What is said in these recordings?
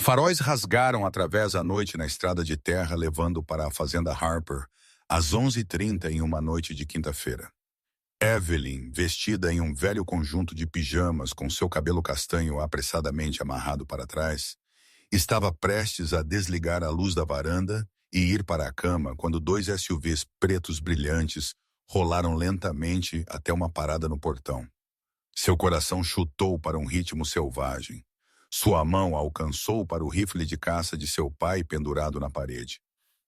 Faróis rasgaram através a noite na estrada de terra, levando para a fazenda Harper, às 11h30 em uma noite de quinta-feira. Evelyn, vestida em um velho conjunto de pijamas com seu cabelo castanho apressadamente amarrado para trás, estava prestes a desligar a luz da varanda e ir para a cama quando dois SUVs pretos brilhantes rolaram lentamente até uma parada no portão. Seu coração chutou para um ritmo selvagem. Sua mão alcançou para o rifle de caça de seu pai pendurado na parede.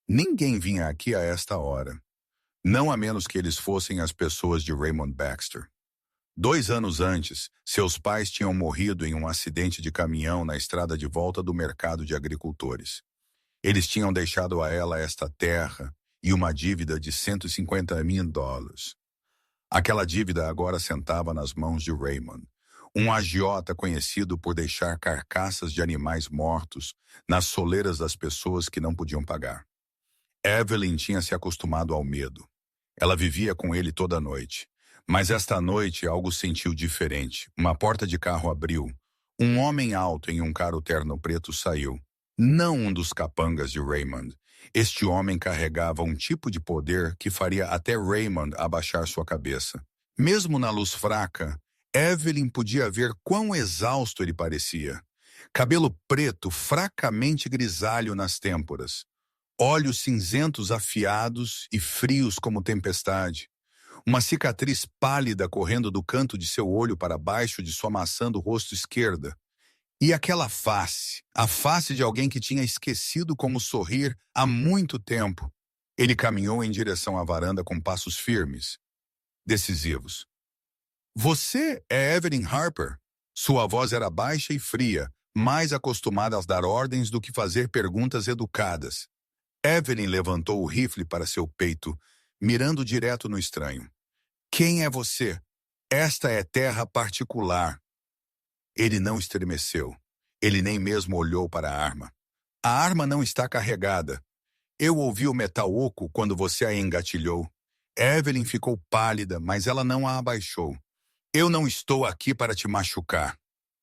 Ninguém vinha aqui a esta hora. Não a menos que eles fossem as pessoas de Raymond Baxter. 2 anos antes, seus pais tinham morrido em um acidente de caminhão na estrada de volta do mercado de agricultores. Eles tinham deixado a ela esta terra e uma dívida de $150 mil. Aquela dívida agora sentava nas mãos de Raymond, um agiota conhecido por deixar carcaças de animais mortos nas soleiras das pessoas que não podiam pagar. Evelyn tinha se acostumado ao medo. Ela vivia com ele toda noite. Mas esta noite algo sentiu diferente. Uma porta de carro abriu. Um homem alto em um carro terno preto saiu. Não um dos capangas de Raymond. Este homem carregava um tipo de poder que faria até Raymond abaixar sua cabeça. Mesmo na luz fraca, Evelyn podia ver quão exausto ele parecia. Cabelo preto, fracamente grisalho nas têmporas. Olhos cinzentos afiados e frios como tempestade. Uma cicatriz pálida correndo do canto de seu olho para baixo de sua maçã do rosto esquerda. E aquela face, a face de alguém que tinha esquecido como sorrir há muito tempo. Ele caminhou em direção à varanda com passos firmes, decisivos. Você é Evelyn Harper? Sua voz era baixa e fria, mais acostumada a dar ordens do que fazer perguntas educadas. Evelyn levantou o rifle para seu peito, mirando direto no estranho. Quem é você? Esta é terra particular. Ele não estremeceu. Ele nem mesmo olhou para a arma. A arma não está carregada. Eu ouvi o metal oco quando você a engatilhou. Evelyn ficou pálida, mas ela não a abaixou. Eu não estou aqui para te machucar.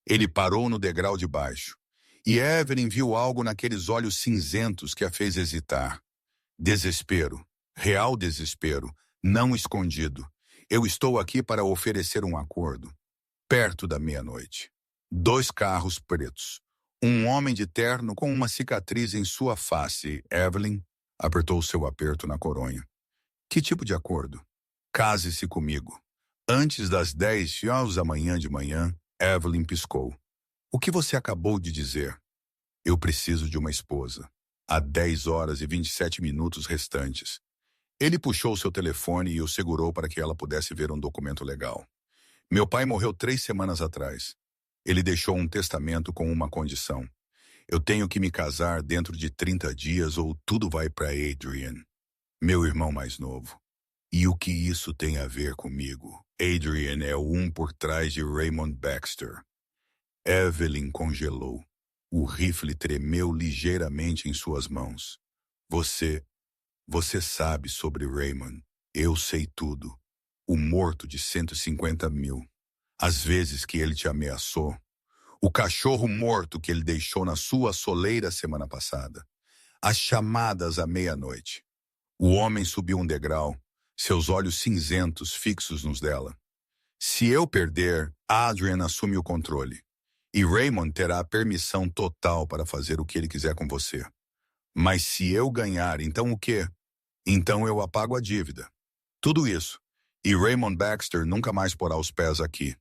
Ele parou no degrau de baixo. E Evelyn viu algo naqueles olhos cinzentos que a fez hesitar. Desespero. Real desespero. Não escondido. Eu estou aqui para oferecer um acordo. Perto da meia-noite. 2 carros pretos. Um homem de terno com uma cicatriz em sua face. Evelyn apertou seu aperto na coronha. Que tipo de acordo? Case-se comigo. Antes das 10h da manhã de manhã, Evelyn piscou. O que você acabou de dizer? Eu preciso de uma esposa. Há 10h27 restantes. Ele puxou seu telefone e o segurou para que ela pudesse ver um documento legal. Meu pai morreu 3 semanas atrás. Ele deixou um testamento com uma condição. Eu tenho que me casar dentro de 30 dias ou tudo vai para Adrian, meu irmão mais novo. E o que isso tem a ver comigo? Adrian é o por trás de Raymond Baxter. Evelyn congelou. O rifle tremeu ligeiramente em suas mãos. Você sabe sobre Raymond. Eu sei tudo. O morto de 150 mil. As vezes que ele te ameaçou. O cachorro morto que ele deixou na sua soleira semana passada. As chamadas à meia-noite. O homem subiu um degrau, seus olhos cinzentos fixos nos dela. Se eu perder, Adrian assume o controle. E Raymond terá permissão total para fazer o que ele quiser com você. Mas se eu ganhar, então o quê? Então eu apago a dívida. Tudo isso. E Raymond Baxter nunca mais porá os pés aqui.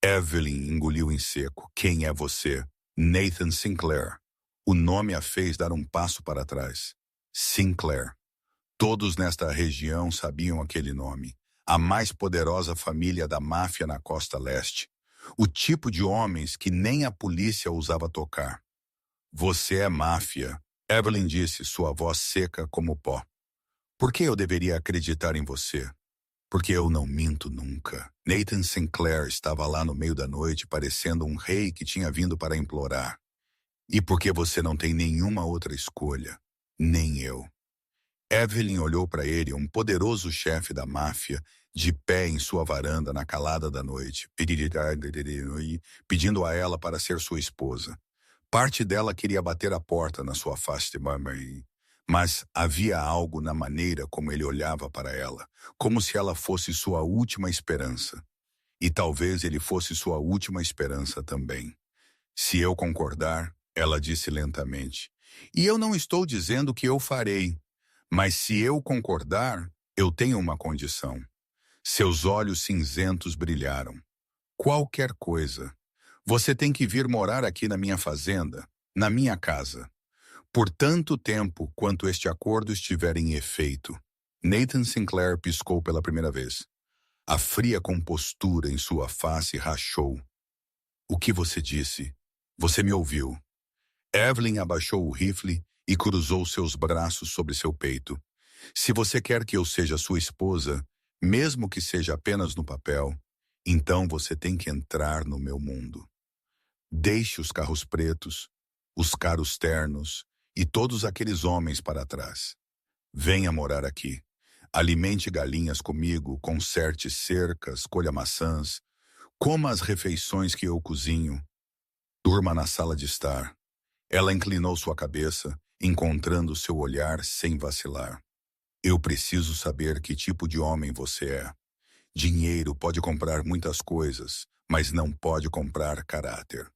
Evelyn engoliu em seco. Quem é você? Nathan Sinclair. O nome a fez dar um passo para trás. Sinclair. Todos nesta região sabiam aquele nome. A mais poderosa família da máfia na costa leste. O tipo de homens que nem a polícia ousava tocar. Você é máfia, Evelyn disse, sua voz seca como pó. Por que eu deveria acreditar em você? Porque eu não minto nunca. Nathan Sinclair estava lá no meio da noite parecendo um rei que tinha vindo para implorar. E porque você não tem nenhuma outra escolha. Nem eu. Evelyn olhou para ele, um poderoso chefe da máfia, de pé em sua varanda na calada da noite, pedindo a ela para ser sua esposa. Parte dela queria bater a porta na sua face de mamãe, mas havia algo na maneira como ele olhava para ela, como se ela fosse sua última esperança. E talvez ele fosse sua última esperança também. Se eu concordar, ela disse lentamente, e eu não estou dizendo que eu farei, mas se eu concordar, eu tenho uma condição. Seus olhos cinzentos brilharam. Qualquer coisa. Você tem que vir morar aqui na minha fazenda, na minha casa. Por tanto tempo quanto este acordo estiver em efeito. Nathan Sinclair piscou pela primeira vez. A fria compostura em sua face rachou. O que você disse? Você me ouviu. Evelyn abaixou o rifle e cruzou seus braços sobre seu peito. Se você quer que eu seja sua esposa, mesmo que seja apenas no papel, então você tem que entrar no meu mundo. Deixe os carros pretos, os caros ternos e todos aqueles homens para trás. Venha morar aqui. Alimente galinhas comigo, conserte cercas, colha maçãs, coma as refeições que eu cozinho. Durma na sala de estar. Ela inclinou sua cabeça, encontrando seu olhar sem vacilar. Eu preciso saber que tipo de homem você é. Dinheiro pode comprar muitas coisas, mas não pode comprar caráter.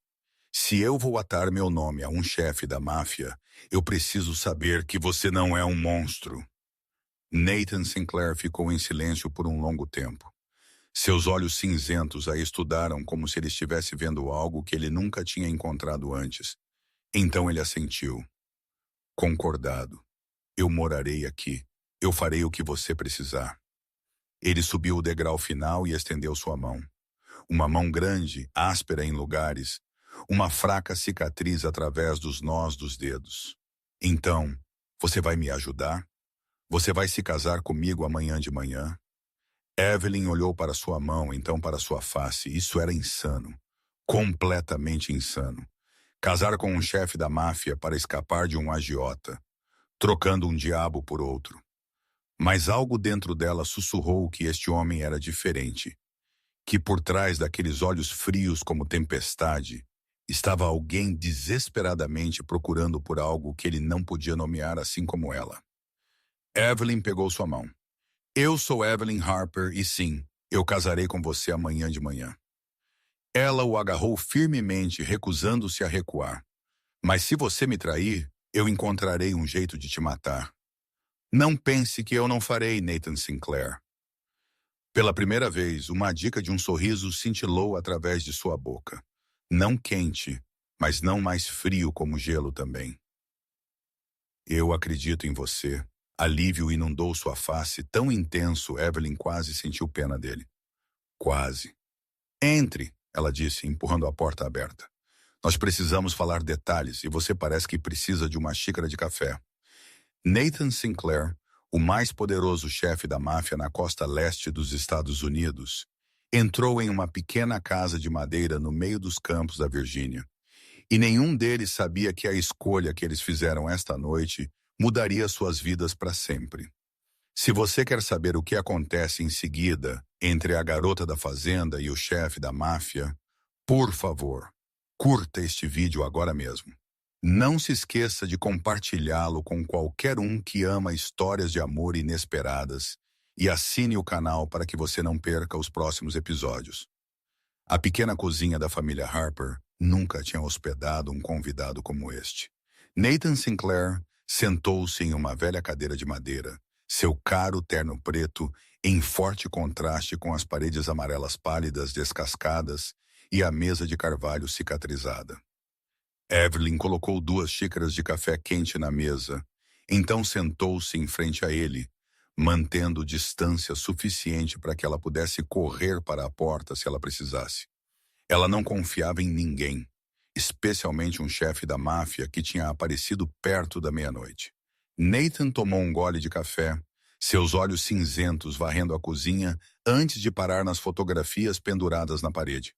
Se eu vou atar meu nome a um chefe da máfia, eu preciso saber que você não é um monstro. Nathan Sinclair ficou em silêncio por um longo tempo. Seus olhos cinzentos a estudaram como se ele estivesse vendo algo que ele nunca tinha encontrado antes. Então ele assentiu. Concordado. Eu morarei aqui. Eu farei o que você precisar. Ele subiu o degrau final e estendeu sua mão. Uma mão grande, áspera em lugares, uma fraca cicatriz através dos nós dos dedos. Então, você vai me ajudar? Você vai se casar comigo amanhã de manhã? Evelyn olhou para sua mão, então para sua face. Isso era insano. Completamente insano. Casar com um chefe da máfia para escapar de um agiota, trocando um diabo por outro. Mas algo dentro dela sussurrou que este homem era diferente. Que por trás daqueles olhos frios como tempestade, estava alguém desesperadamente procurando por algo que ele não podia nomear assim como ela. Evelyn pegou sua mão. Eu sou Evelyn Harper e sim, eu casarei com você amanhã de manhã. Ela o agarrou firmemente, recusando-se a recuar. Mas se você me trair, eu encontrarei um jeito de te matar. Não pense que eu não farei, Nathan Sinclair. Pela primeira vez, uma dica de um sorriso cintilou através de sua boca. Não quente, mas não mais frio como gelo também. Eu acredito em você. Alívio inundou sua face, tão intenso, Evelyn quase sentiu pena dele. Quase. Entre, ela disse, empurrando a porta aberta. Nós precisamos falar detalhes e você parece que precisa de uma xícara de café. Nathan Sinclair, o mais poderoso chefe da máfia na costa leste dos Estados Unidos, entrou em uma pequena casa de madeira no meio dos campos da Virgínia. E nenhum deles sabia que a escolha que eles fizeram esta noite mudaria suas vidas para sempre. Se você quer saber o que acontece em seguida entre a garota da fazenda e o chefe da máfia, por favor, curta este vídeo agora mesmo. Não se esqueça de compartilhá-lo com qualquer um que ama histórias de amor inesperadas e assine o canal para que você não perca os próximos episódios. A pequena cozinha da família Harper nunca tinha hospedado um convidado como este. Nathan Sinclair sentou-se em uma velha cadeira de madeira, seu caro terno preto em forte contraste com as paredes amarelas pálidas descascadas e a mesa de carvalho cicatrizada. Evelyn colocou 2 xícaras de café quente na mesa, então sentou-se em frente a ele, mantendo distância suficiente para que ela pudesse correr para a porta se ela precisasse. Ela não confiava em ninguém, especialmente um chefe da máfia que tinha aparecido perto da meia-noite. Nathan tomou um gole de café, seus olhos cinzentos varrendo a cozinha antes de parar nas fotografias penduradas na parede.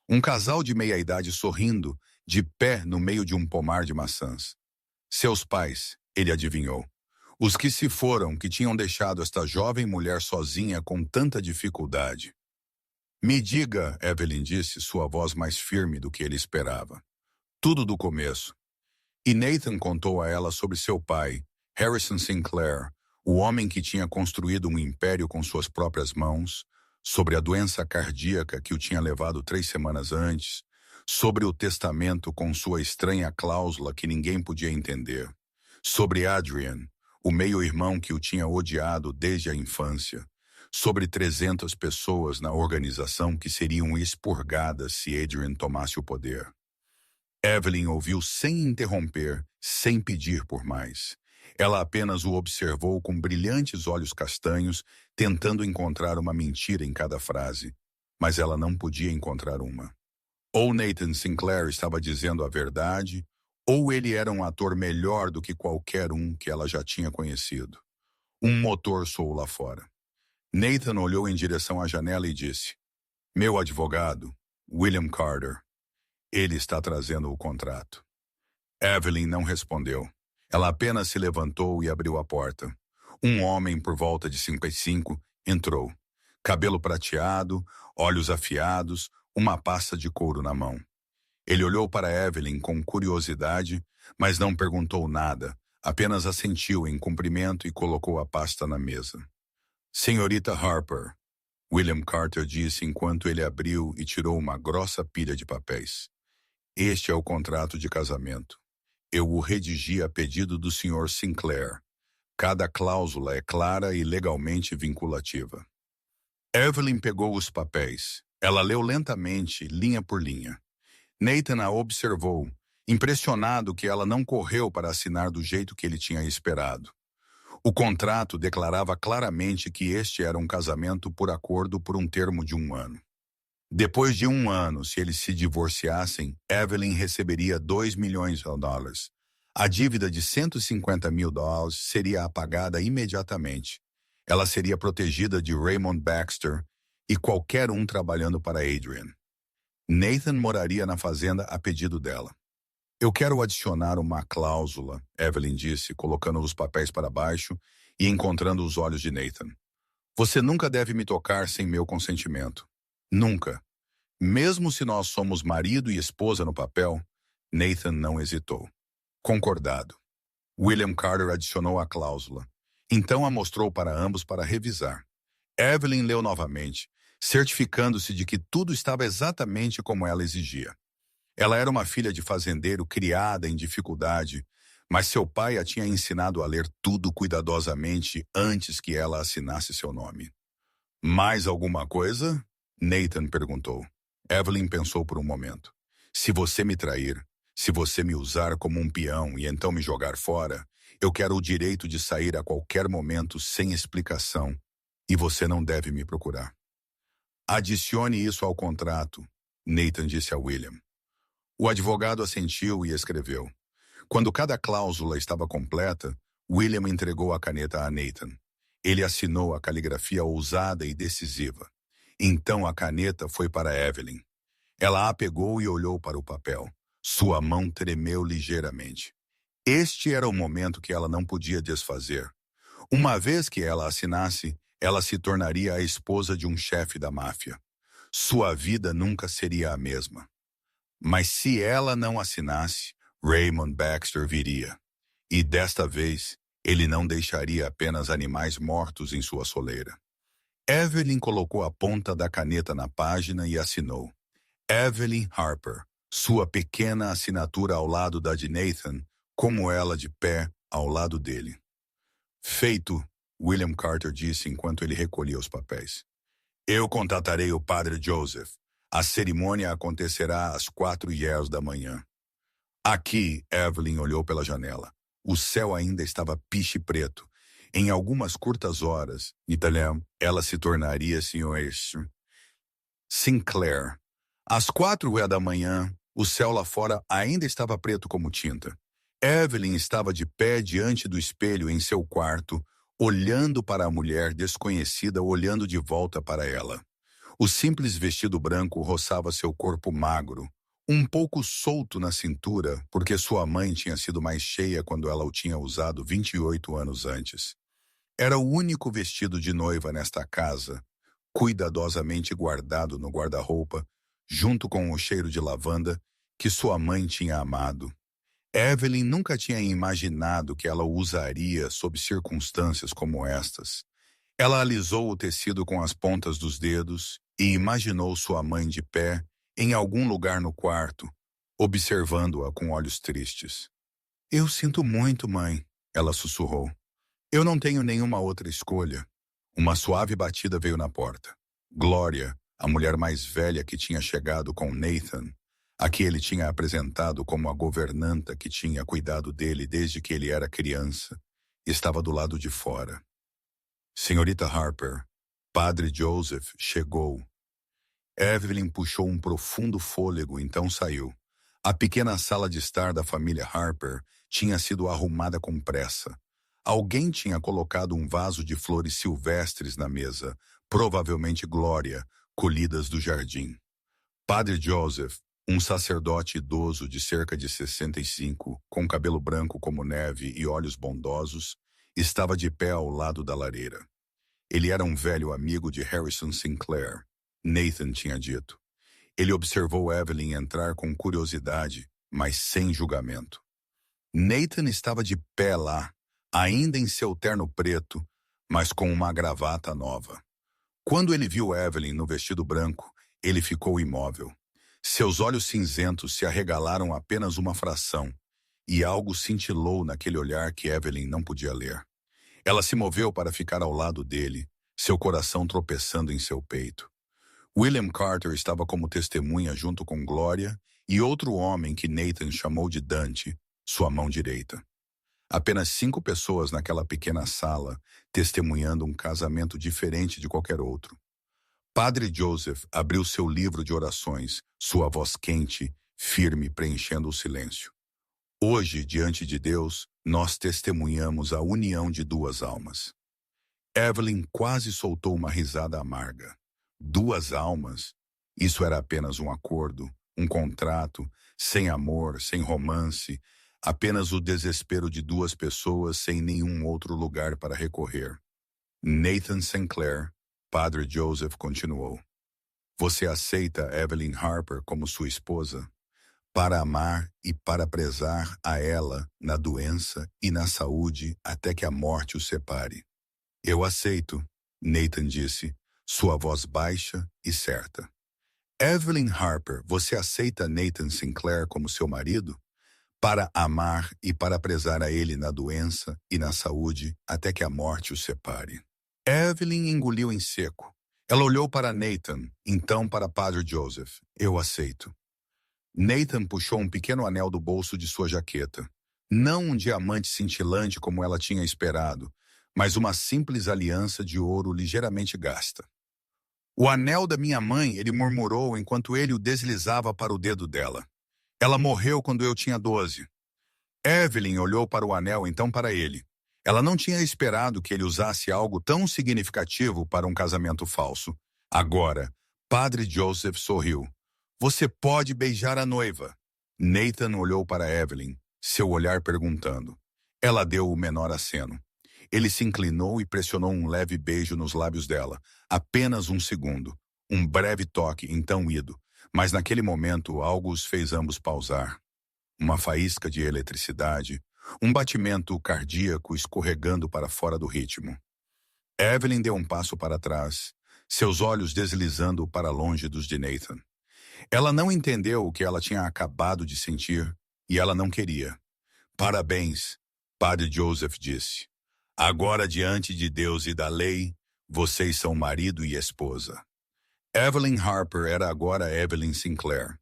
Um casal de meia-idade sorrindo, de pé no meio de um pomar de maçãs. Seus pais, ele adivinhou. Os que se foram, que tinham deixado esta jovem mulher sozinha com tanta dificuldade. Me diga, Evelyn disse, sua voz mais firme do que ele esperava. Tudo do começo. E Nathan contou a ela sobre seu pai, Harrison Sinclair, o homem que tinha construído um império com suas próprias mãos, sobre a doença cardíaca que o tinha levado 3 semanas antes, sobre o testamento com sua estranha cláusula que ninguém podia entender, sobre Adrian, o meio-irmão que o tinha odiado desde a infância, sobre 300 pessoas na organização que seriam expurgadas se Adrian tomasse o poder. Evelyn ouviu sem interromper, sem pedir por mais. Ela apenas o observou com brilhantes olhos castanhos, tentando encontrar uma mentira em cada frase. Mas ela não podia encontrar uma. Ou Nathan Sinclair estava dizendo a verdade, ou ele era um ator melhor do que qualquer um que ela já tinha conhecido. Um motor soou lá fora. Nathan olhou em direção à janela e disse: "Meu advogado, William Carter. Ele está trazendo o contrato." Evelyn não respondeu. Ela apenas se levantou e abriu a porta. Um homem por volta de 55 entrou. Cabelo prateado, olhos afiados, uma pasta de couro na mão. Ele olhou para Evelyn com curiosidade, mas não perguntou nada, apenas assentiu em cumprimento e colocou a pasta na mesa. "Senhorita Harper", William Carter disse enquanto ele abriu e tirou uma grossa pilha de papéis. "Este é o contrato de casamento. Eu o redigi a pedido do Sr. Sinclair. Cada cláusula é clara e legalmente vinculativa." Evelyn pegou os papéis. Ela leu lentamente, linha por linha. Nathan a observou, impressionado que ela não correu para assinar do jeito que ele tinha esperado. O contrato declarava claramente que este era um casamento por acordo por um termo de 1 ano. Depois de 1 ano, se eles se divorciassem, Evelyn receberia $2 milhões. A dívida de $150 mil seria apagada imediatamente. Ela seria protegida de Raymond Baxter e qualquer um trabalhando para Adrian. Nathan moraria na fazenda a pedido dela. "Eu quero adicionar uma cláusula", Evelyn disse, colocando os papéis para baixo e encontrando os olhos de Nathan. "Você nunca deve me tocar sem meu consentimento. Nunca. Mesmo se nós somos marido e esposa no papel." Nathan não hesitou. "Concordado." William Carter adicionou a cláusula. Então a mostrou para ambos para revisar. Evelyn leu novamente, certificando-se de que tudo estava exatamente como ela exigia. Ela era uma filha de fazendeiro criada em dificuldade, mas seu pai a tinha ensinado a ler tudo cuidadosamente antes que ela assinasse seu nome. "Mais alguma coisa?" Nathan perguntou. Evelyn pensou por um momento. "Se você me trair, se você me usar como um peão e então me jogar fora, eu quero o direito de sair a qualquer momento sem explicação, e você não deve me procurar." "Adicione isso ao contrato", Nathan disse a William. O advogado assentiu e escreveu. Quando cada cláusula estava completa, William entregou a caneta a Nathan. Ele assinou a caligrafia ousada e decisiva. Então a caneta foi para Evelyn. Ela a pegou e olhou para o papel. Sua mão tremeu ligeiramente. Este era o momento que ela não podia desfazer. Uma vez que ela assinasse, ela se tornaria a esposa de um chefe da máfia. Sua vida nunca seria a mesma. Mas se ela não assinasse, Raymond Baxter viria. E desta vez, ele não deixaria apenas animais mortos em sua soleira. Evelyn colocou a ponta da caneta na página e assinou. Evelyn Harper, sua pequena assinatura ao lado da de Nathan, como ela de pé ao lado dele. "Feito", William Carter disse enquanto ele recolhia os papéis. "Eu contatarei o padre Joseph. A cerimônia acontecerá às 4h da manhã." Aqui, Evelyn olhou pela janela. O céu ainda estava piche preto. Em algumas curtas horas, italiano, ela se tornaria Sr. Sinclair. Às 4h da manhã, o céu lá fora ainda estava preto como tinta. Evelyn estava de pé diante do espelho em seu quarto, olhando para a mulher desconhecida olhando de volta para ela. O simples vestido branco roçava seu corpo magro, um pouco solto na cintura, porque sua mãe tinha sido mais cheia quando ela o tinha usado 28 anos antes. Era o único vestido de noiva nesta casa, cuidadosamente guardado no guarda-roupa, junto com o cheiro de lavanda que sua mãe tinha amado. Evelyn nunca tinha imaginado que ela o usaria sob circunstâncias como estas. Ela alisou o tecido com as pontas dos dedos e imaginou sua mãe de pé em algum lugar no quarto, observando-a com olhos tristes. Eu sinto muito, mãe, ela sussurrou. Eu não tenho nenhuma outra escolha. Uma suave batida veio na porta. Glória, a mulher mais velha que tinha chegado com Nathan, a que ele tinha apresentado como a governanta que tinha cuidado dele desde que ele era criança, estava do lado de fora. Senhorita Harper, Padre Joseph chegou. Evelyn puxou um profundo fôlego, então saiu. A pequena sala de estar da família Harper tinha sido arrumada com pressa. Alguém tinha colocado um vaso de flores silvestres na mesa, provavelmente Glória, colhidas do jardim. Padre Joseph, um sacerdote idoso de cerca de 65, com cabelo branco como neve e olhos bondosos, estava de pé ao lado da lareira. Ele era um velho amigo de Harrison Sinclair, Nathan tinha dito. Ele observou Evelyn entrar com curiosidade, mas sem julgamento. Nathan estava de pé lá, ainda em seu terno preto, mas com uma gravata nova. Quando ele viu Evelyn no vestido branco, ele ficou imóvel. Seus olhos cinzentos se arregalaram apenas uma fração, e algo cintilou naquele olhar que Evelyn não podia ler. Ela se moveu para ficar ao lado dele, seu coração tropeçando em seu peito. William Carter estava como testemunha junto com Glória e outro homem que Nathan chamou de Dante, sua mão direita. Apenas 5 pessoas naquela pequena sala, testemunhando um casamento diferente de qualquer outro. Padre Joseph abriu seu livro de orações, sua voz quente, firme, preenchendo o silêncio. Hoje, diante de Deus, nós testemunhamos a união de 2 almas. Evelyn quase soltou uma risada amarga. 2 almas? Isso era apenas um acordo, um contrato, sem amor, sem romance, apenas o desespero de 2 pessoas sem nenhum outro lugar para recorrer. Nathan Sinclair, Padre Joseph continuou. Você aceita Evelyn Harper como sua esposa? Para amar e para prezar a ela na doença e na saúde até que a morte os separe. Eu aceito, Nathan disse, sua voz baixa e certa. Evelyn Harper, você aceita Nathan Sinclair como seu marido? Para amar e para prezar a ele na doença e na saúde até que a morte os separe. Evelyn engoliu em seco. Ela olhou para Nathan, então para Padre Joseph. Eu aceito. Nathan puxou um pequeno anel do bolso de sua jaqueta. Não um diamante cintilante como ela tinha esperado, mas uma simples aliança de ouro ligeiramente gasta. O anel da minha mãe, ele murmurou enquanto ele o deslizava para o dedo dela. Ela morreu quando eu tinha 12. Evelyn olhou para o anel, então para ele. Ela não tinha esperado que ele usasse algo tão significativo para um casamento falso. Agora, Padre Joseph sorriu. Você pode beijar a noiva. Nathan olhou para Evelyn, seu olhar perguntando. Ela deu o menor aceno. Ele se inclinou e pressionou um leve beijo nos lábios dela. Apenas um segundo. Um breve toque, então ido. Mas naquele momento, algo os fez ambos pausar. Uma faísca de eletricidade, um batimento cardíaco escorregando para fora do ritmo. Evelyn deu um passo para trás, seus olhos deslizando para longe dos de Nathan. Ela não entendeu o que ela tinha acabado de sentir, e ela não queria. Parabéns, Padre Joseph disse. Agora, diante de Deus e da lei, vocês são marido e esposa. Evelyn Harper era agora Evelyn Sinclair.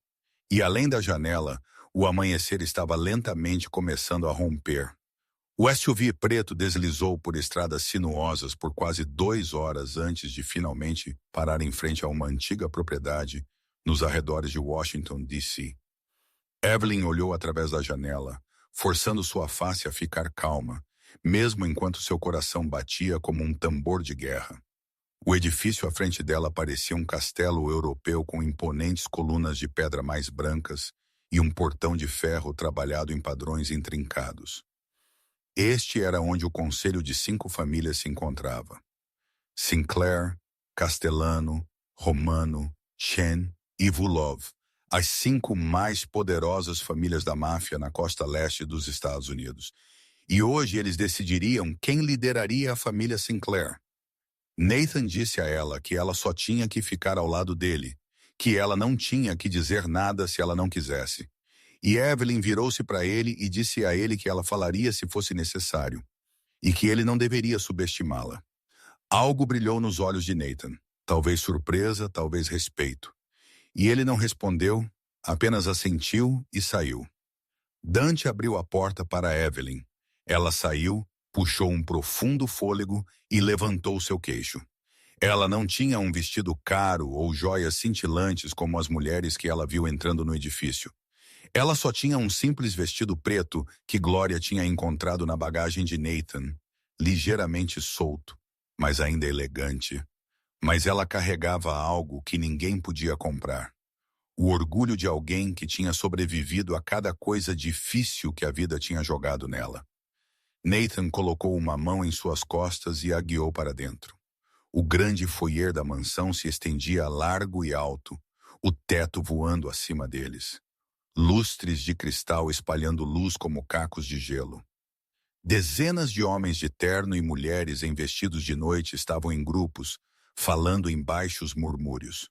E além da janela, o amanhecer estava lentamente começando a romper. O SUV preto deslizou por estradas sinuosas por quase 2 horas antes de finalmente parar em frente a uma antiga propriedade nos arredores de Washington, D.C. Evelyn olhou através da janela, forçando sua face a ficar calma, mesmo enquanto seu coração batia como um tambor de guerra. O edifício à frente dela parecia um castelo europeu com imponentes colunas de pedra mais brancas e um portão de ferro trabalhado em padrões intrincados. Este era onde o conselho de 5 famílias se encontrava. Sinclair, Castellano, Romano, Chen e Vulov, as 5 mais poderosas famílias da máfia na costa leste dos Estados Unidos. E hoje eles decidiriam quem lideraria a família Sinclair. Nathan disse a ela que ela só tinha que ficar ao lado dele, que ela não tinha que dizer nada se ela não quisesse. E Evelyn virou-se para ele e disse a ele que ela falaria se fosse necessário, e que ele não deveria subestimá-la. Algo brilhou nos olhos de Nathan, talvez surpresa, talvez respeito. E ele não respondeu, apenas assentiu e saiu. Dante abriu a porta para Evelyn. Ela saiu, puxou um profundo fôlego e levantou seu queixo. Ela não tinha um vestido caro ou joias cintilantes como as mulheres que ela viu entrando no edifício. Ela só tinha um simples vestido preto que Glória tinha encontrado na bagagem de Nathan, ligeiramente solto, mas ainda elegante. Mas ela carregava algo que ninguém podia comprar. O orgulho de alguém que tinha sobrevivido a cada coisa difícil que a vida tinha jogado nela. Nathan colocou uma mão em suas costas e a guiou para dentro. O grande foyer da mansão se estendia largo e alto, o teto voando acima deles. Lustres de cristal espalhando luz como cacos de gelo. Dezenas de homens de terno e mulheres em vestidos de noite estavam em grupos, falando em baixos murmúrios.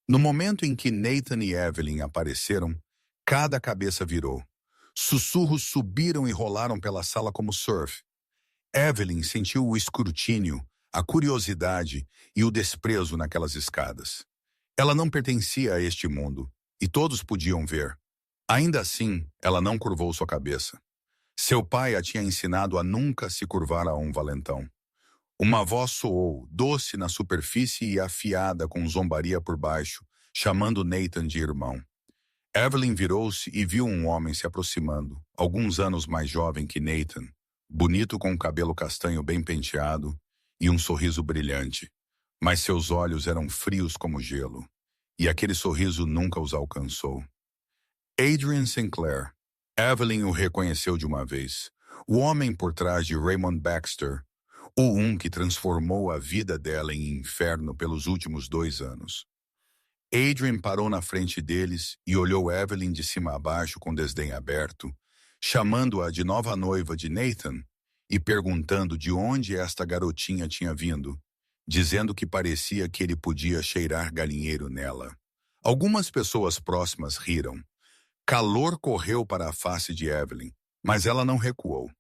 No momento em que Nathan e Evelyn apareceram, cada cabeça virou. Sussurros subiram e rolaram pela sala como surf. Evelyn sentiu o escrutínio, a curiosidade e o desprezo naquelas escadas. Ela não pertencia a este mundo, e todos podiam ver. Ainda assim, ela não curvou sua cabeça. Seu pai a tinha ensinado a nunca se curvar a um valentão. Uma voz soou, doce na superfície e afiada com zombaria por baixo, chamando Nathan de irmão. Evelyn virou-se e viu um homem se aproximando, alguns anos mais jovem que Nathan, bonito com o cabelo castanho bem penteado e um sorriso brilhante. Mas seus olhos eram frios como gelo, e aquele sorriso nunca os alcançou. Adrian Sinclair. Evelyn o reconheceu de uma vez. O homem por trás de Raymond Baxter, o que transformou a vida dela em inferno pelos últimos 2 anos. Adrian parou na frente deles e olhou Evelyn de cima a baixo com desdém aberto, chamando-a de nova noiva de Nathan e perguntando de onde esta garotinha tinha vindo, dizendo que parecia que ele podia cheirar galinheiro nela. Algumas pessoas próximas riram. Calor correu para a face de Evelyn, mas ela não recuou.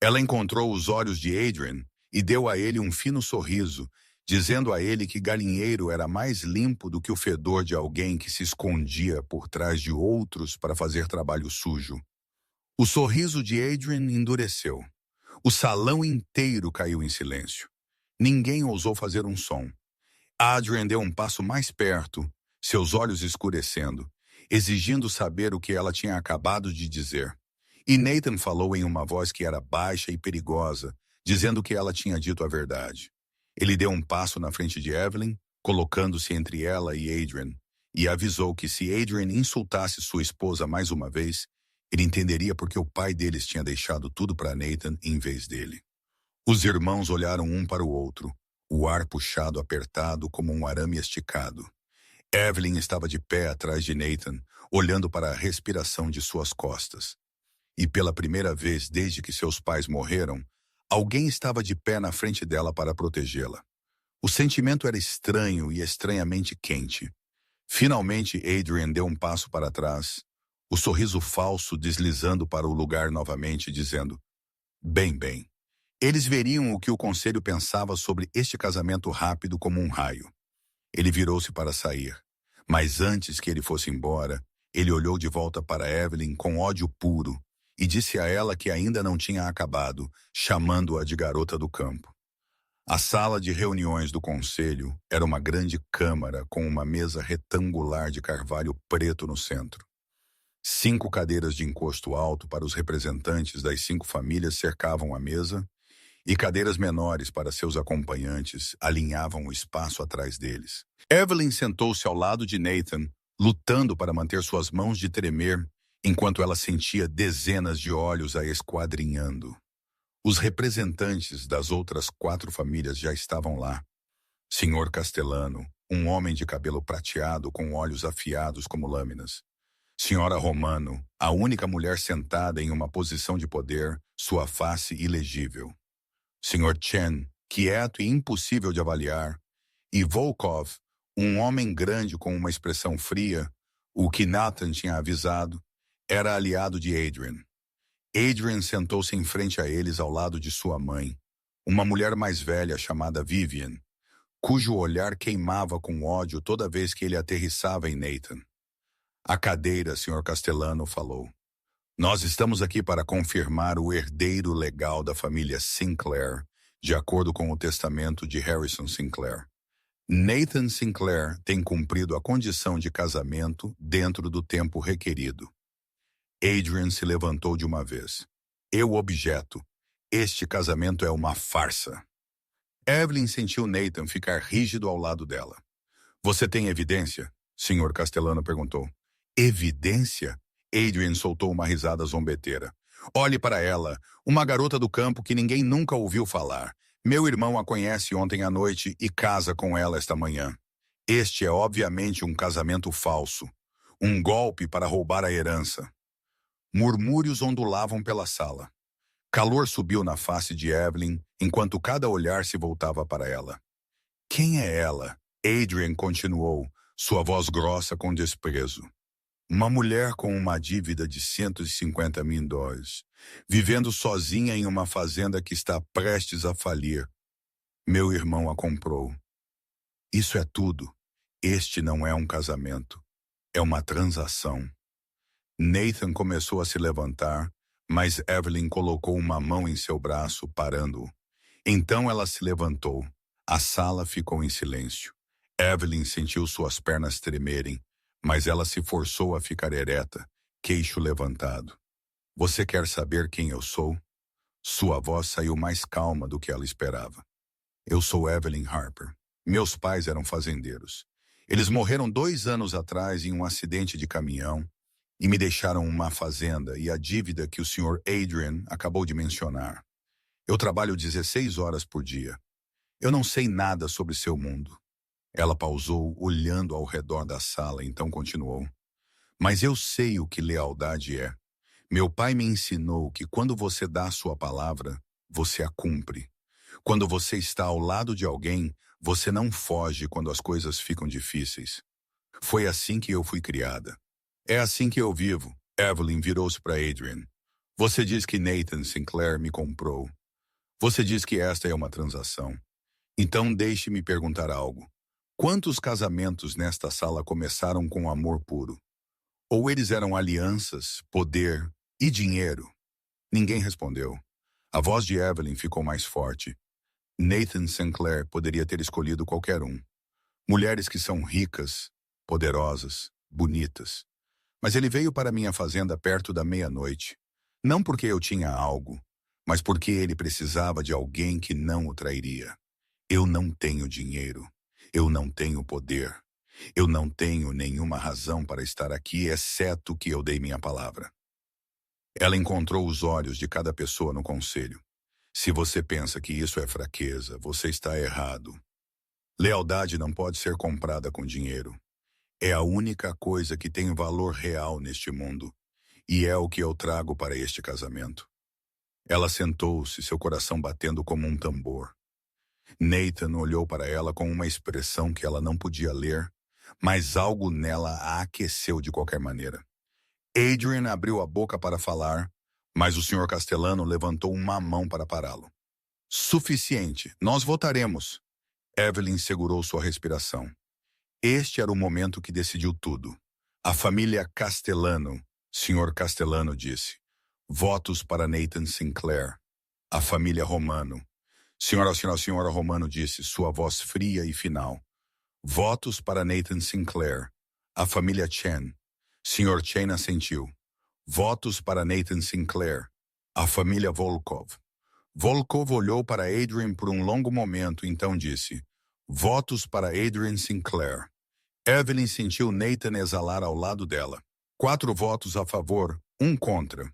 Ela encontrou os olhos de Adrian e deu a ele um fino sorriso, dizendo a ele que galinheiro era mais limpo do que o fedor de alguém que se escondia por trás de outros para fazer trabalho sujo. O sorriso de Adrian endureceu. O salão inteiro caiu em silêncio. Ninguém ousou fazer um som. Adrian deu um passo mais perto, seus olhos escurecendo, exigindo saber o que ela tinha acabado de dizer. E Nathan falou em uma voz que era baixa e perigosa, dizendo que ela tinha dito a verdade. Ele deu um passo na frente de Evelyn, colocando-se entre ela e Adrian, e avisou que se Adrian insultasse sua esposa mais uma vez, ele entenderia porque o pai deles tinha deixado tudo para Nathan em vez dele. Os irmãos olharam um para o outro, o ar puxado apertado como um arame esticado. Evelyn estava de pé atrás de Nathan, olhando para a respiração de suas costas. E pela primeira vez desde que seus pais morreram, alguém estava de pé na frente dela para protegê-la. O sentimento era estranho e estranhamente quente. Finalmente, Adrian deu um passo para trás, o sorriso falso deslizando para o lugar novamente, dizendo: bem. Eles veriam o que o conselho pensava sobre este casamento rápido como um raio. Ele virou-se para sair, mas antes que ele fosse embora, ele olhou de volta para Evelyn com ódio puro e disse a ela que ainda não tinha acabado, chamando-a de garota do campo. A sala de reuniões do conselho era uma grande câmara com uma mesa retangular de carvalho preto no centro. 5 cadeiras de encosto alto para os representantes das 5 famílias cercavam a mesa, e cadeiras menores para seus acompanhantes alinhavam o espaço atrás deles. Evelyn sentou-se ao lado de Nathan, lutando para manter suas mãos de tremer, enquanto ela sentia dezenas de olhos a esquadrinhando. Os representantes das outras 4 famílias já estavam lá. Sr. Castellano, um homem de cabelo prateado com olhos afiados como lâminas. Senhora Romano, a única mulher sentada em uma posição de poder, sua face ilegível. Sr. Chen, quieto e impossível de avaliar, e Volkov, um homem grande com uma expressão fria, o que Nathan tinha avisado, era aliado de Adrian. Adrian sentou-se em frente a eles ao lado de sua mãe, uma mulher mais velha chamada Vivian, cujo olhar queimava com ódio toda vez que ele aterrissava em Nathan. A cadeira, Sr. Castellano falou. Nós estamos aqui para confirmar o herdeiro legal da família Sinclair, de acordo com o testamento de Harrison Sinclair. Nathan Sinclair tem cumprido a condição de casamento dentro do tempo requerido. Adrian se levantou de uma vez. Eu objeto. Este casamento é uma farsa. Evelyn sentiu Nathan ficar rígido ao lado dela. Você tem evidência? Sr. Castellano perguntou. Evidência? Adrian soltou uma risada zombeteira. Olhe para ela, uma garota do campo que ninguém nunca ouviu falar. Meu irmão a conhece ontem à noite e casa com ela esta manhã. Este é obviamente um casamento falso. Um golpe para roubar a herança. Murmúrios ondulavam pela sala. Calor subiu na face de Evelyn, enquanto cada olhar se voltava para ela. Quem é ela? Adrian continuou, sua voz grossa com desprezo. Uma mulher com uma dívida de 150 mil dólares, vivendo sozinha em uma fazenda que está prestes a falir. Meu irmão a comprou. Isso é tudo. Este não é um casamento. É uma transação. Nathan começou a se levantar, mas Evelyn colocou uma mão em seu braço, parando-o. Então ela se levantou. A sala ficou em silêncio. Evelyn sentiu suas pernas tremerem, mas ela se forçou a ficar ereta, queixo levantado. Você quer saber quem eu sou? Sua voz saiu mais calma do que ela esperava. Eu sou Evelyn Harper. Meus pais eram fazendeiros. Eles morreram 2 anos atrás em um acidente de caminhão e me deixaram uma fazenda e a dívida que o Sr. Adrian acabou de mencionar. Eu trabalho 16 horas por dia. Eu não sei nada sobre seu mundo. Ela pausou, olhando ao redor da sala, então continuou. Mas eu sei o que lealdade é. Meu pai me ensinou que quando você dá a sua palavra, você a cumpre. Quando você está ao lado de alguém, você não foge quando as coisas ficam difíceis. Foi assim que eu fui criada. É assim que eu vivo. Evelyn virou-se para Adrian. Você diz que Nathan Sinclair me comprou. Você diz que esta é uma transação. Então deixe-me perguntar algo. Quantos casamentos nesta sala começaram com amor puro? Ou eles eram alianças, poder e dinheiro? Ninguém respondeu. A voz de Evelyn ficou mais forte. Nathan Sinclair poderia ter escolhido qualquer um. Mulheres que são ricas, poderosas, bonitas. Mas ele veio para minha fazenda perto da meia-noite. Não porque eu tinha algo, mas porque ele precisava de alguém que não o trairia. Eu não tenho dinheiro. Eu não tenho poder. Eu não tenho nenhuma razão para estar aqui, exceto que eu dei minha palavra. Ela encontrou os olhos de cada pessoa no conselho. Se você pensa que isso é fraqueza, você está errado. Lealdade não pode ser comprada com dinheiro. É a única coisa que tem valor real neste mundo, e é o que eu trago para este casamento. Ela sentou-se, seu coração batendo como um tambor. Nathan olhou para ela com uma expressão que ela não podia ler, mas algo nela a aqueceu de qualquer maneira. Adrian abriu a boca para falar, mas o Sr. Castellano levantou uma mão para pará-lo. Suficiente, nós votaremos. Evelyn segurou sua respiração. Este era o momento que decidiu tudo. A família Castellano, Sr. Castellano disse. Votos para Nathan Sinclair. A família Romano. Senhora Romano disse, sua voz fria e final. Votos para Nathan Sinclair. A família Chen. Sr. Chen assentiu. Votos para Nathan Sinclair. A família Volkov. Volkov olhou para Adrian por um longo momento, então disse, votos para Adrian Sinclair. Evelyn sentiu Nathan exalar ao lado dela. 4 votos a favor, 1 contra.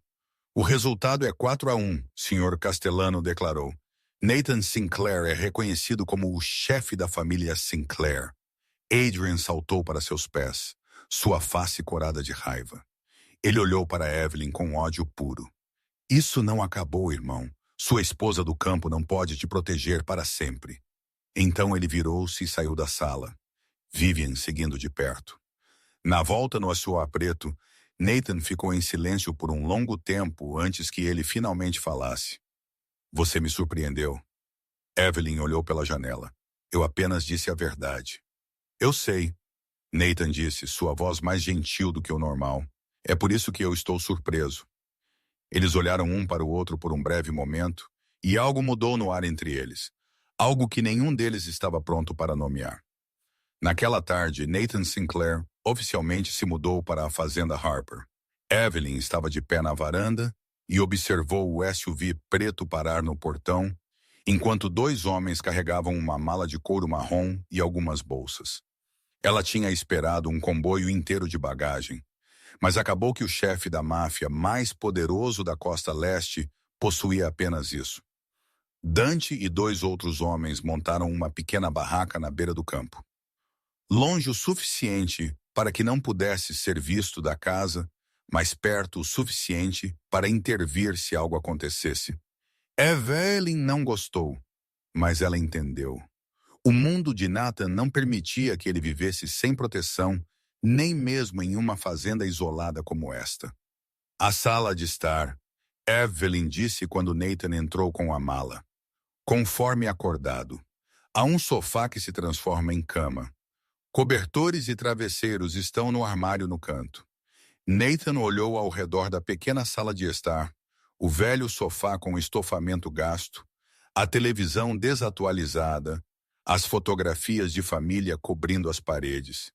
O resultado é 4-1, Sr. Castellano declarou. Nathan Sinclair é reconhecido como o chefe da família Sinclair. Adrian saltou para seus pés, sua face corada de raiva. Ele olhou para Evelyn com ódio puro. Isso não acabou, irmão. Sua esposa do campo não pode te proteger para sempre. Então ele virou-se e saiu da sala, Vivian seguindo de perto. Na volta no assoalho preto, Nathan ficou em silêncio por um longo tempo antes que ele finalmente falasse. Você me surpreendeu. Evelyn olhou pela janela. Eu apenas disse a verdade. Eu sei, Nathan disse, sua voz mais gentil do que o normal. É por isso que eu estou surpreso. Eles olharam um para o outro por um breve momento, e algo mudou no ar entre eles. Algo que nenhum deles estava pronto para nomear. Naquela tarde, Nathan Sinclair oficialmente se mudou para a fazenda Harper. Evelyn estava de pé na varanda e observou o SUV preto parar no portão, enquanto dois homens carregavam uma mala de couro marrom e algumas bolsas. Ela tinha esperado um comboio inteiro de bagagem, mas acabou que o chefe da máfia mais poderoso da costa leste possuía apenas isso. Dante e dois outros homens montaram uma pequena barraca na beira do campo. Longe o suficiente para que não pudesse ser visto da casa, mas perto o suficiente para intervir se algo acontecesse. Evelyn não gostou, mas ela entendeu. O mundo de Nathan não permitia que ele vivesse sem proteção, nem mesmo em uma fazenda isolada como esta. A sala de estar, Evelyn disse quando Nathan entrou com a mala. Conforme acordado, há um sofá que se transforma em cama. Cobertores e travesseiros estão no armário no canto. Nathan olhou ao redor da pequena sala de estar, o velho sofá com estofamento gasto, a televisão desatualizada, as fotografias de família cobrindo as paredes.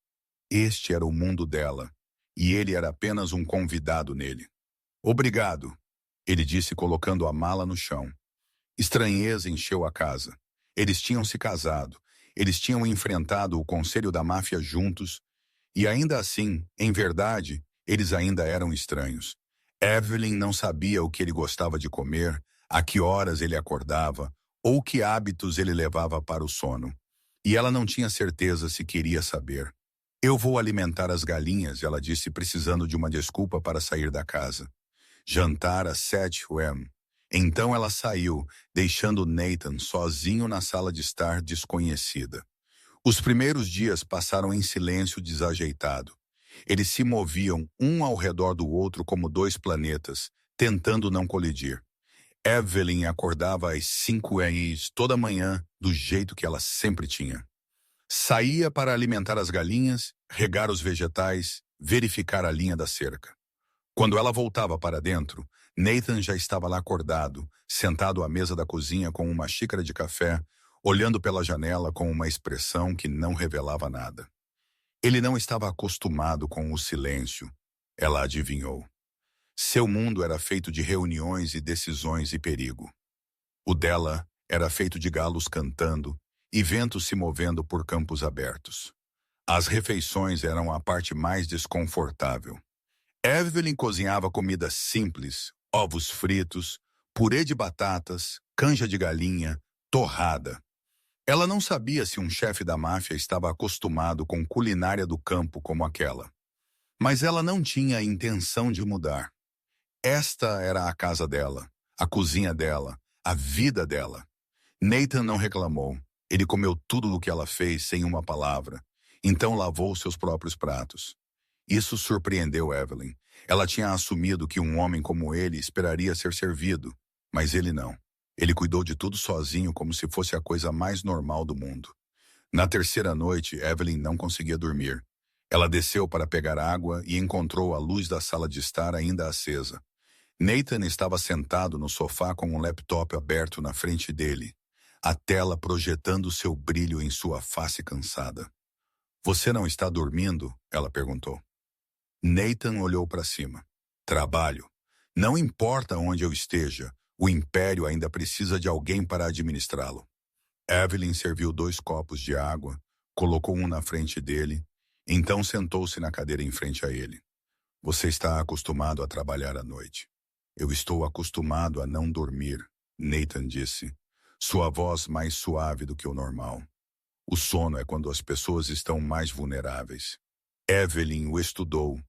Este era o mundo dela, e ele era apenas um convidado nele. Obrigado, ele disse colocando a mala no chão. Estranheza encheu a casa. Eles tinham se casado. Eles tinham enfrentado o conselho da máfia juntos, e ainda assim, em verdade, eles ainda eram estranhos. Evelyn não sabia o que ele gostava de comer, a que horas ele acordava, ou que hábitos ele levava para o sono. E ela não tinha certeza se queria saber. Eu vou alimentar as galinhas, ela disse, precisando de uma desculpa para sair da casa. Jantar às 7 p.m. Então ela saiu, deixando Nathan sozinho na sala de estar desconhecida. Os primeiros dias passaram em silêncio desajeitado. Eles se moviam um ao redor do outro como dois planetas, tentando não colidir. Evelyn acordava às 5 a.m. toda manhã, do jeito que ela sempre tinha. Saía para alimentar as galinhas, regar os vegetais, verificar a linha da cerca. Quando ela voltava para dentro, Nathan já estava lá acordado, sentado à mesa da cozinha com uma xícara de café, olhando pela janela com uma expressão que não revelava nada. Ele não estava acostumado com o silêncio, ela adivinhou. Seu mundo era feito de reuniões e decisões e perigo. O dela era feito de galos cantando e ventos se movendo por campos abertos. As refeições eram a parte mais desconfortável. Evelyn cozinhava comida simples, ovos fritos, purê de batatas, canja de galinha, torrada. Ela não sabia se um chefe da máfia estava acostumado com culinária do campo como aquela. Mas ela não tinha a intenção de mudar. Esta era a casa dela, a cozinha dela, a vida dela. Nathan não reclamou. Ele comeu tudo o que ela fez sem uma palavra. Então lavou seus próprios pratos. Isso surpreendeu Evelyn. Ela tinha assumido que um homem como ele esperaria ser servido, mas ele não. Ele cuidou de tudo sozinho como se fosse a coisa mais normal do mundo. Na terceira noite, Evelyn não conseguia dormir. Ela desceu para pegar água e encontrou a luz da sala de estar ainda acesa. Nathan estava sentado no sofá com um laptop aberto na frente dele, a tela projetando seu brilho em sua face cansada. Você não está dormindo? Ela perguntou. Nathan olhou para cima. Trabalho. Não importa onde eu esteja, o império ainda precisa de alguém para administrá-lo. Evelyn serviu 2 copos de água, colocou um na frente dele, então sentou-se na cadeira em frente a ele. Você está acostumado a trabalhar à noite. Eu estou acostumado a não dormir, Nathan disse, sua voz mais suave do que o normal. O sono é quando as pessoas estão mais vulneráveis. Evelyn o estudou.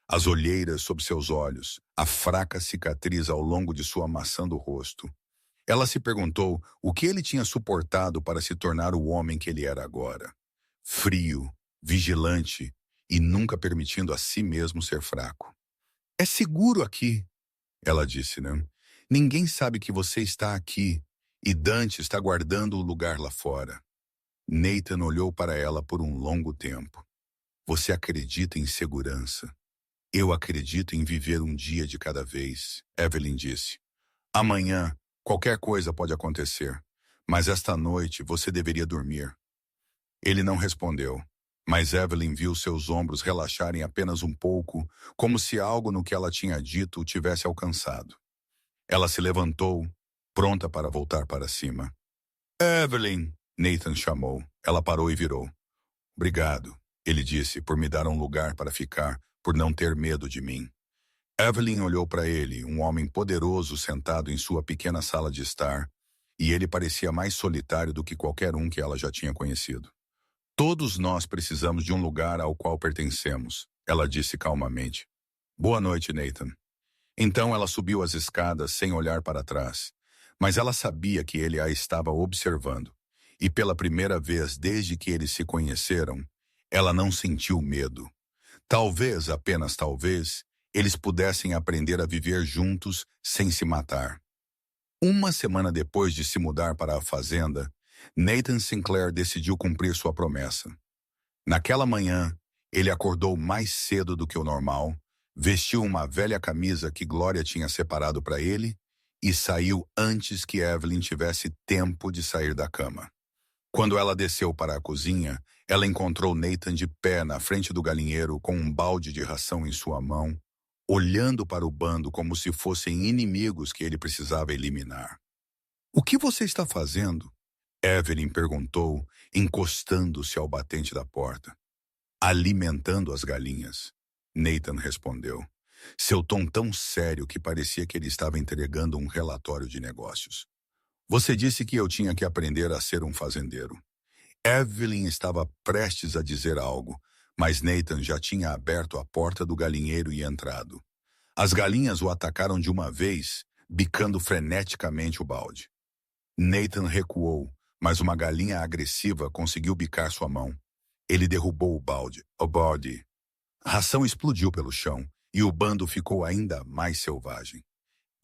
As olheiras sob seus olhos, a fraca cicatriz ao longo de sua maçã do rosto. Ela se perguntou o que ele tinha suportado para se tornar o homem que ele era agora. Frio, vigilante e nunca permitindo a si mesmo ser fraco. É seguro aqui, ela disse, né? Ninguém sabe que você está aqui e Dante está guardando o lugar lá fora. Nathan olhou para ela por um longo tempo. Você acredita em segurança? Eu acredito em viver um dia de cada vez, Evelyn disse. Amanhã, qualquer coisa pode acontecer, mas esta noite você deveria dormir. Ele não respondeu, mas Evelyn viu seus ombros relaxarem apenas um pouco, como se algo no que ela tinha dito o tivesse alcançado. Ela se levantou, pronta para voltar para cima. Evelyn, Nathan chamou. Ela parou e virou. Obrigado, ele disse, por me dar um lugar para ficar, por não ter medo de mim. Evelyn olhou para ele, um homem poderoso sentado em sua pequena sala de estar, e ele parecia mais solitário do que qualquer um que ela já tinha conhecido. Todos nós precisamos de um lugar ao qual pertencemos, ela disse calmamente. Boa noite, Nathan. Então ela subiu as escadas sem olhar para trás, mas ela sabia que ele a estava observando, e pela primeira vez desde que eles se conheceram, ela não sentiu medo. Talvez, apenas talvez, eles pudessem aprender a viver juntos sem se matar. Uma semana depois de se mudar para a fazenda, Nathan Sinclair decidiu cumprir sua promessa. Naquela manhã, ele acordou mais cedo do que o normal, vestiu uma velha camisa que Gloria tinha separado para ele e saiu antes que Evelyn tivesse tempo de sair da cama. Quando ela desceu para a cozinha, ela encontrou Nathan de pé na frente do galinheiro com um balde de ração em sua mão, olhando para o bando como se fossem inimigos que ele precisava eliminar. O que você está fazendo? Evelyn perguntou, encostando-se ao batente da porta. Alimentando as galinhas. Nathan respondeu, seu tom tão sério que parecia que ele estava entregando um relatório de negócios. Você disse que eu tinha que aprender a ser um fazendeiro. Evelyn estava prestes a dizer algo, mas Nathan já tinha aberto a porta do galinheiro e entrado. As galinhas o atacaram de uma vez, bicando freneticamente o balde. Nathan recuou, mas uma galinha agressiva conseguiu bicar sua mão. Ele derrubou o balde. A ração explodiu pelo chão e o bando ficou ainda mais selvagem.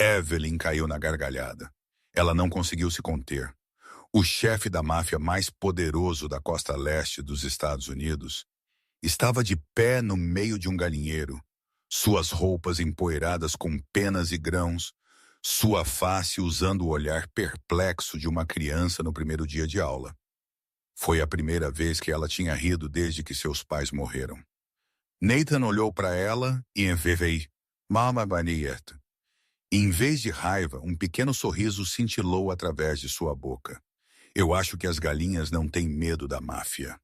Evelyn caiu na gargalhada. Ela não conseguiu se conter. O chefe da máfia mais poderoso da costa leste dos Estados Unidos estava de pé no meio de um galinheiro, suas roupas empoeiradas com penas e grãos, sua face usando o olhar perplexo de uma criança no primeiro dia de aula. Foi a primeira vez que ela tinha rido desde que seus pais morreram. Nathan olhou para ela e envevei, Mama Baniet. Em vez de raiva, um pequeno sorriso cintilou através de sua boca. Eu acho que as galinhas não têm medo da máfia.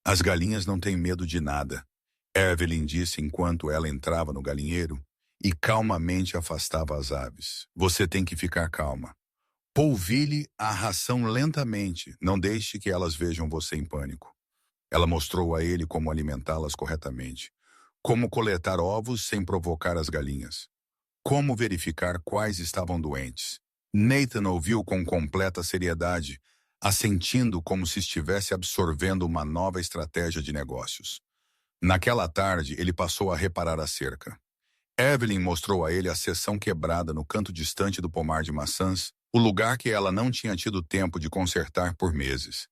As galinhas não têm medo de nada, Evelyn disse enquanto ela entrava no galinheiro e calmamente afastava as aves. Você tem que ficar calma. Polvilhe a ração lentamente, não deixe que elas vejam você em pânico. Ela mostrou a ele como alimentá-las corretamente, como coletar ovos sem provocar as galinhas, como verificar quais estavam doentes. Nathan ouviu com completa seriedade, assentindo como se estivesse absorvendo uma nova estratégia de negócios. Naquela tarde, ele passou a reparar a cerca. Evelyn mostrou a ele a seção quebrada no canto distante do pomar de maçãs, o lugar que ela não tinha tido tempo de consertar por meses.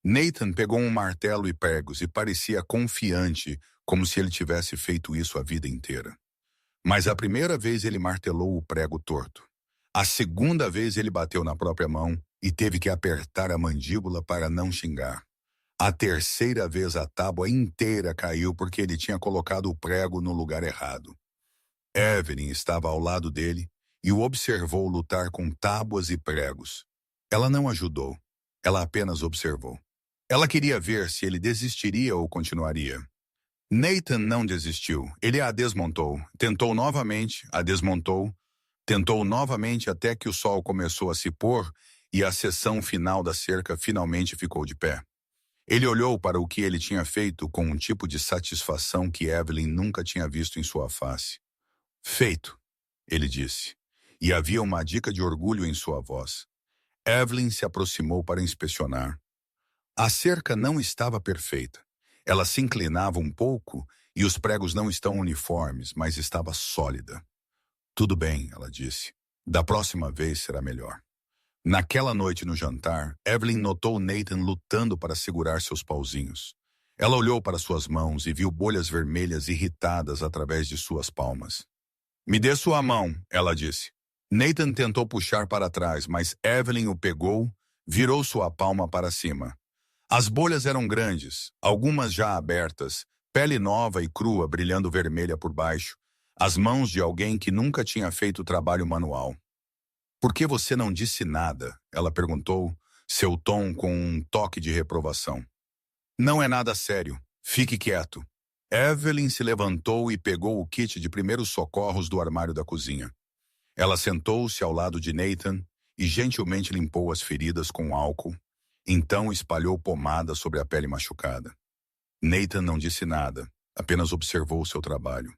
Nathan pegou um martelo e pregos e parecia confiante, como se ele tivesse feito isso a vida inteira. Mas a primeira vez ele martelou o prego torto. A segunda vez ele bateu na própria mão e teve que apertar a mandíbula para não xingar. A terceira vez a tábua inteira caiu porque ele tinha colocado o prego no lugar errado. Evelyn estava ao lado dele e o observou lutar com tábuas e pregos. Ela não ajudou, ela apenas observou. Ela queria ver se ele desistiria ou continuaria. Nathan não desistiu, ele a desmontou, tentou novamente, a desmontou, tentou novamente até que o sol começou a se pôr e a seção final da cerca finalmente ficou de pé. Ele olhou para o que ele tinha feito com um tipo de satisfação que Evelyn nunca tinha visto em sua face. Feito, ele disse, e havia uma dica de orgulho em sua voz. Evelyn se aproximou para inspecionar. A cerca não estava perfeita. Ela se inclinava um pouco e os pregos não estão uniformes, mas estava sólida. Tudo bem, ela disse. Da próxima vez será melhor. Naquela noite no jantar, Evelyn notou Nathan lutando para segurar seus pauzinhos. Ela olhou para suas mãos e viu bolhas vermelhas irritadas através de suas palmas. Me dê sua mão, ela disse. Nathan tentou puxar para trás, mas Evelyn o pegou, virou sua palma para cima. As bolhas eram grandes, algumas já abertas, pele nova e crua brilhando vermelha por baixo, as mãos de alguém que nunca tinha feito trabalho manual. Por que você não disse nada? Ela perguntou, seu tom com um toque de reprovação. Não é nada sério. Fique quieto. Evelyn se levantou e pegou o kit de primeiros socorros do armário da cozinha. Ela sentou-se ao lado de Nathan e gentilmente limpou as feridas com álcool. Então espalhou pomada sobre a pele machucada. Nathan não disse nada, apenas observou seu trabalho.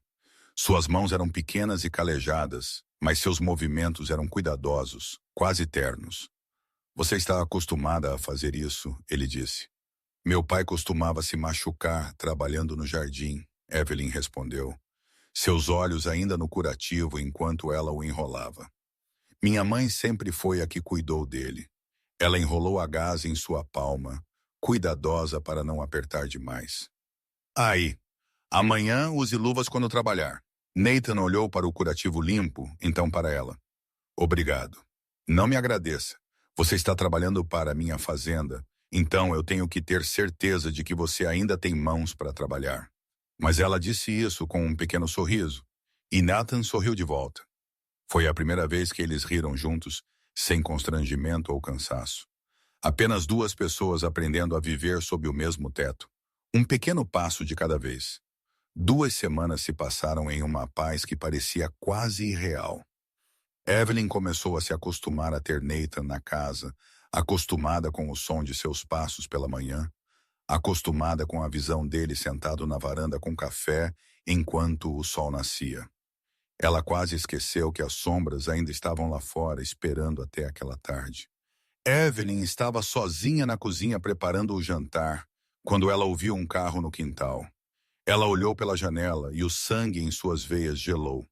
Suas mãos eram pequenas e calejadas, mas seus movimentos eram cuidadosos, quase ternos. Você está acostumada a fazer isso, ele disse. Meu pai costumava se machucar trabalhando no jardim, Evelyn respondeu. Seus olhos ainda no curativo enquanto ela o enrolava. Minha mãe sempre foi a que cuidou dele. Ela enrolou a gaze em sua palma, cuidadosa para não apertar demais. Aí, amanhã use luvas quando trabalhar. Nathan olhou para o curativo limpo, então para ela. Obrigado. Não me agradeça. Você está trabalhando para minha fazenda, então eu tenho que ter certeza de que você ainda tem mãos para trabalhar. Mas ela disse isso com um pequeno sorriso, e Nathan sorriu de volta. Foi a primeira vez que eles riram juntos, sem constrangimento ou cansaço. Apenas duas pessoas aprendendo a viver sob o mesmo teto. Um pequeno passo de cada vez. 2 semanas se passaram em uma paz que parecia quase irreal. Evelyn começou a se acostumar a ter Nathan na casa, acostumada com o som de seus passos pela manhã, acostumada com a visão dele sentado na varanda com café enquanto o sol nascia. Ela quase esqueceu que as sombras ainda estavam lá fora esperando até aquela tarde. Evelyn estava sozinha na cozinha preparando o jantar, quando ela ouviu um carro no quintal. Ela olhou pela janela e o sangue em suas veias gelou.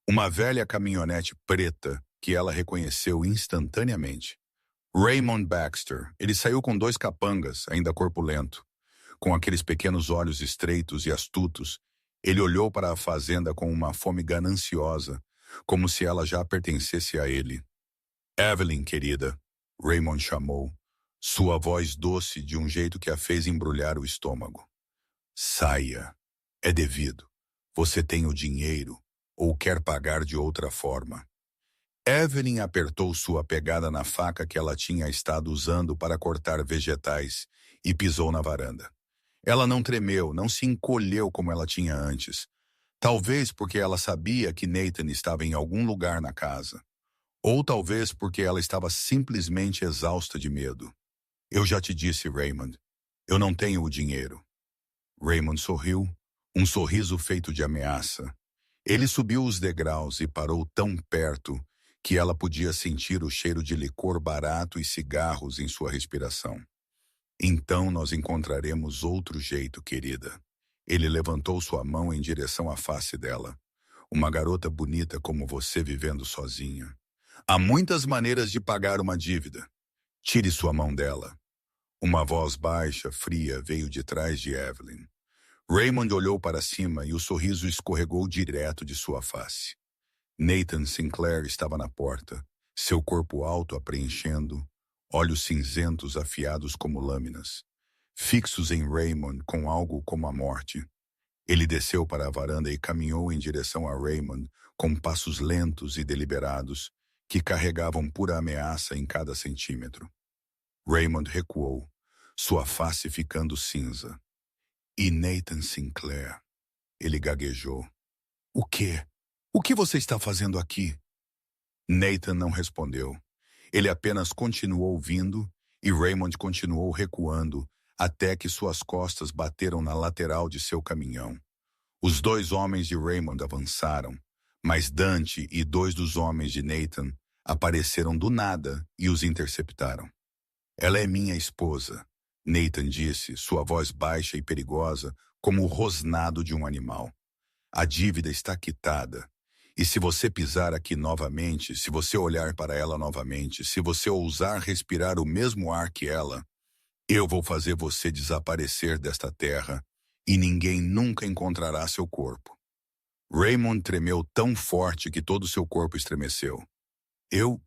Uma velha caminhonete preta que ela reconheceu instantaneamente. Raymond Baxter. Ele saiu com 2 capangas, ainda corpulento. Com aqueles pequenos olhos estreitos e astutos, ele olhou para a fazenda com uma fome gananciosa, como se ela já pertencesse a ele. Evelyn, querida, Raymond chamou, sua voz doce de um jeito que a fez embrulhar o estômago. Saia. É devido. Você tem o dinheiro ou quer pagar de outra forma. Evelyn apertou sua pegada na faca que ela tinha estado usando para cortar vegetais e pisou na varanda. Ela não tremeu, não se encolheu como ela tinha antes. Talvez porque ela sabia que Nathan estava em algum lugar na casa. Ou talvez porque ela estava simplesmente exausta de medo. Eu já te disse, Raymond, eu não tenho o dinheiro. Raymond sorriu, um sorriso feito de ameaça. Ele subiu os degraus e parou tão perto que ela podia sentir o cheiro de licor barato e cigarros em sua respiração. Então nós encontraremos outro jeito, querida. Ele levantou sua mão em direção à face dela. Uma garota bonita como você vivendo sozinha. Há muitas maneiras de pagar uma dívida. Tire sua mão dela. Uma voz baixa, fria, veio de trás de Evelyn. Raymond olhou para cima e o sorriso escorregou direto de sua face. Nathan Sinclair estava na porta, seu corpo alto a preenchendo, olhos cinzentos afiados como lâminas, fixos em Raymond com algo como a morte. Ele desceu para a varanda e caminhou em direção a Raymond com passos lentos e deliberados que carregavam pura ameaça em cada centímetro. Raymond recuou, sua face ficando cinza. E Nathan Sinclair, ele gaguejou. O quê? O que você está fazendo aqui? Nathan não respondeu. Ele apenas continuou vindo e Raymond continuou recuando até que suas costas bateram na lateral de seu caminhão. Os 2 homens de Raymond avançaram, mas Dante e 2 dos homens de Nathan apareceram do nada e os interceptaram. Ela é minha esposa, Nathan disse, sua voz baixa e perigosa como o rosnado de um animal. A dívida está quitada. E se você pisar aqui novamente, se você olhar para ela novamente, se você ousar respirar o mesmo ar que ela, eu vou fazer você desaparecer desta terra e ninguém nunca encontrará seu corpo. Raymond tremeu tão forte que todo seu corpo estremeceu. Eu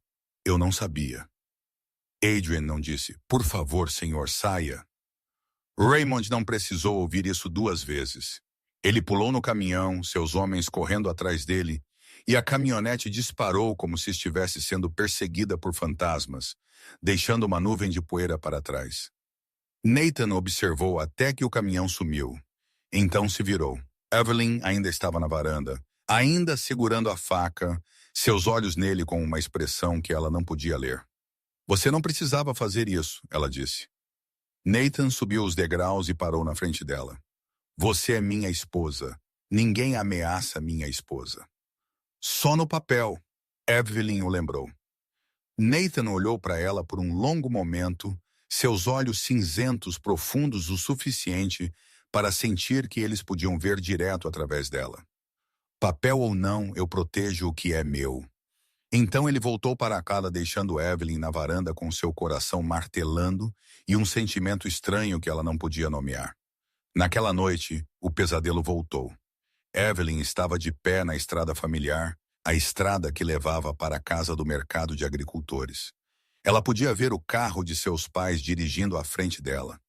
não sabia. Adrian não disse, por favor, senhor, saia. Raymond não precisou ouvir isso 2 vezes. Ele pulou no caminhão, seus homens correndo atrás dele, e a caminhonete disparou como se estivesse sendo perseguida por fantasmas, deixando uma nuvem de poeira para trás. Nathan observou até que o caminhão sumiu. Então se virou. Evelyn ainda estava na varanda, ainda segurando a faca, seus olhos nele com uma expressão que ela não podia ler. Você não precisava fazer isso, ela disse. Nathan subiu os degraus e parou na frente dela. Você é minha esposa. Ninguém ameaça minha esposa. Só no papel, Evelyn o lembrou. Nathan olhou para ela por um longo momento, seus olhos cinzentos profundos o suficiente para sentir que eles podiam ver direto através dela. Papel ou não, eu protejo o que é meu. Então ele voltou para a casa deixando Evelyn na varanda com seu coração martelando e um sentimento estranho que ela não podia nomear. Naquela noite, o pesadelo voltou. Evelyn estava de pé na estrada familiar, a estrada que levava para a casa do mercado de agricultores. Ela podia ver o carro de seus pais dirigindo à frente dela.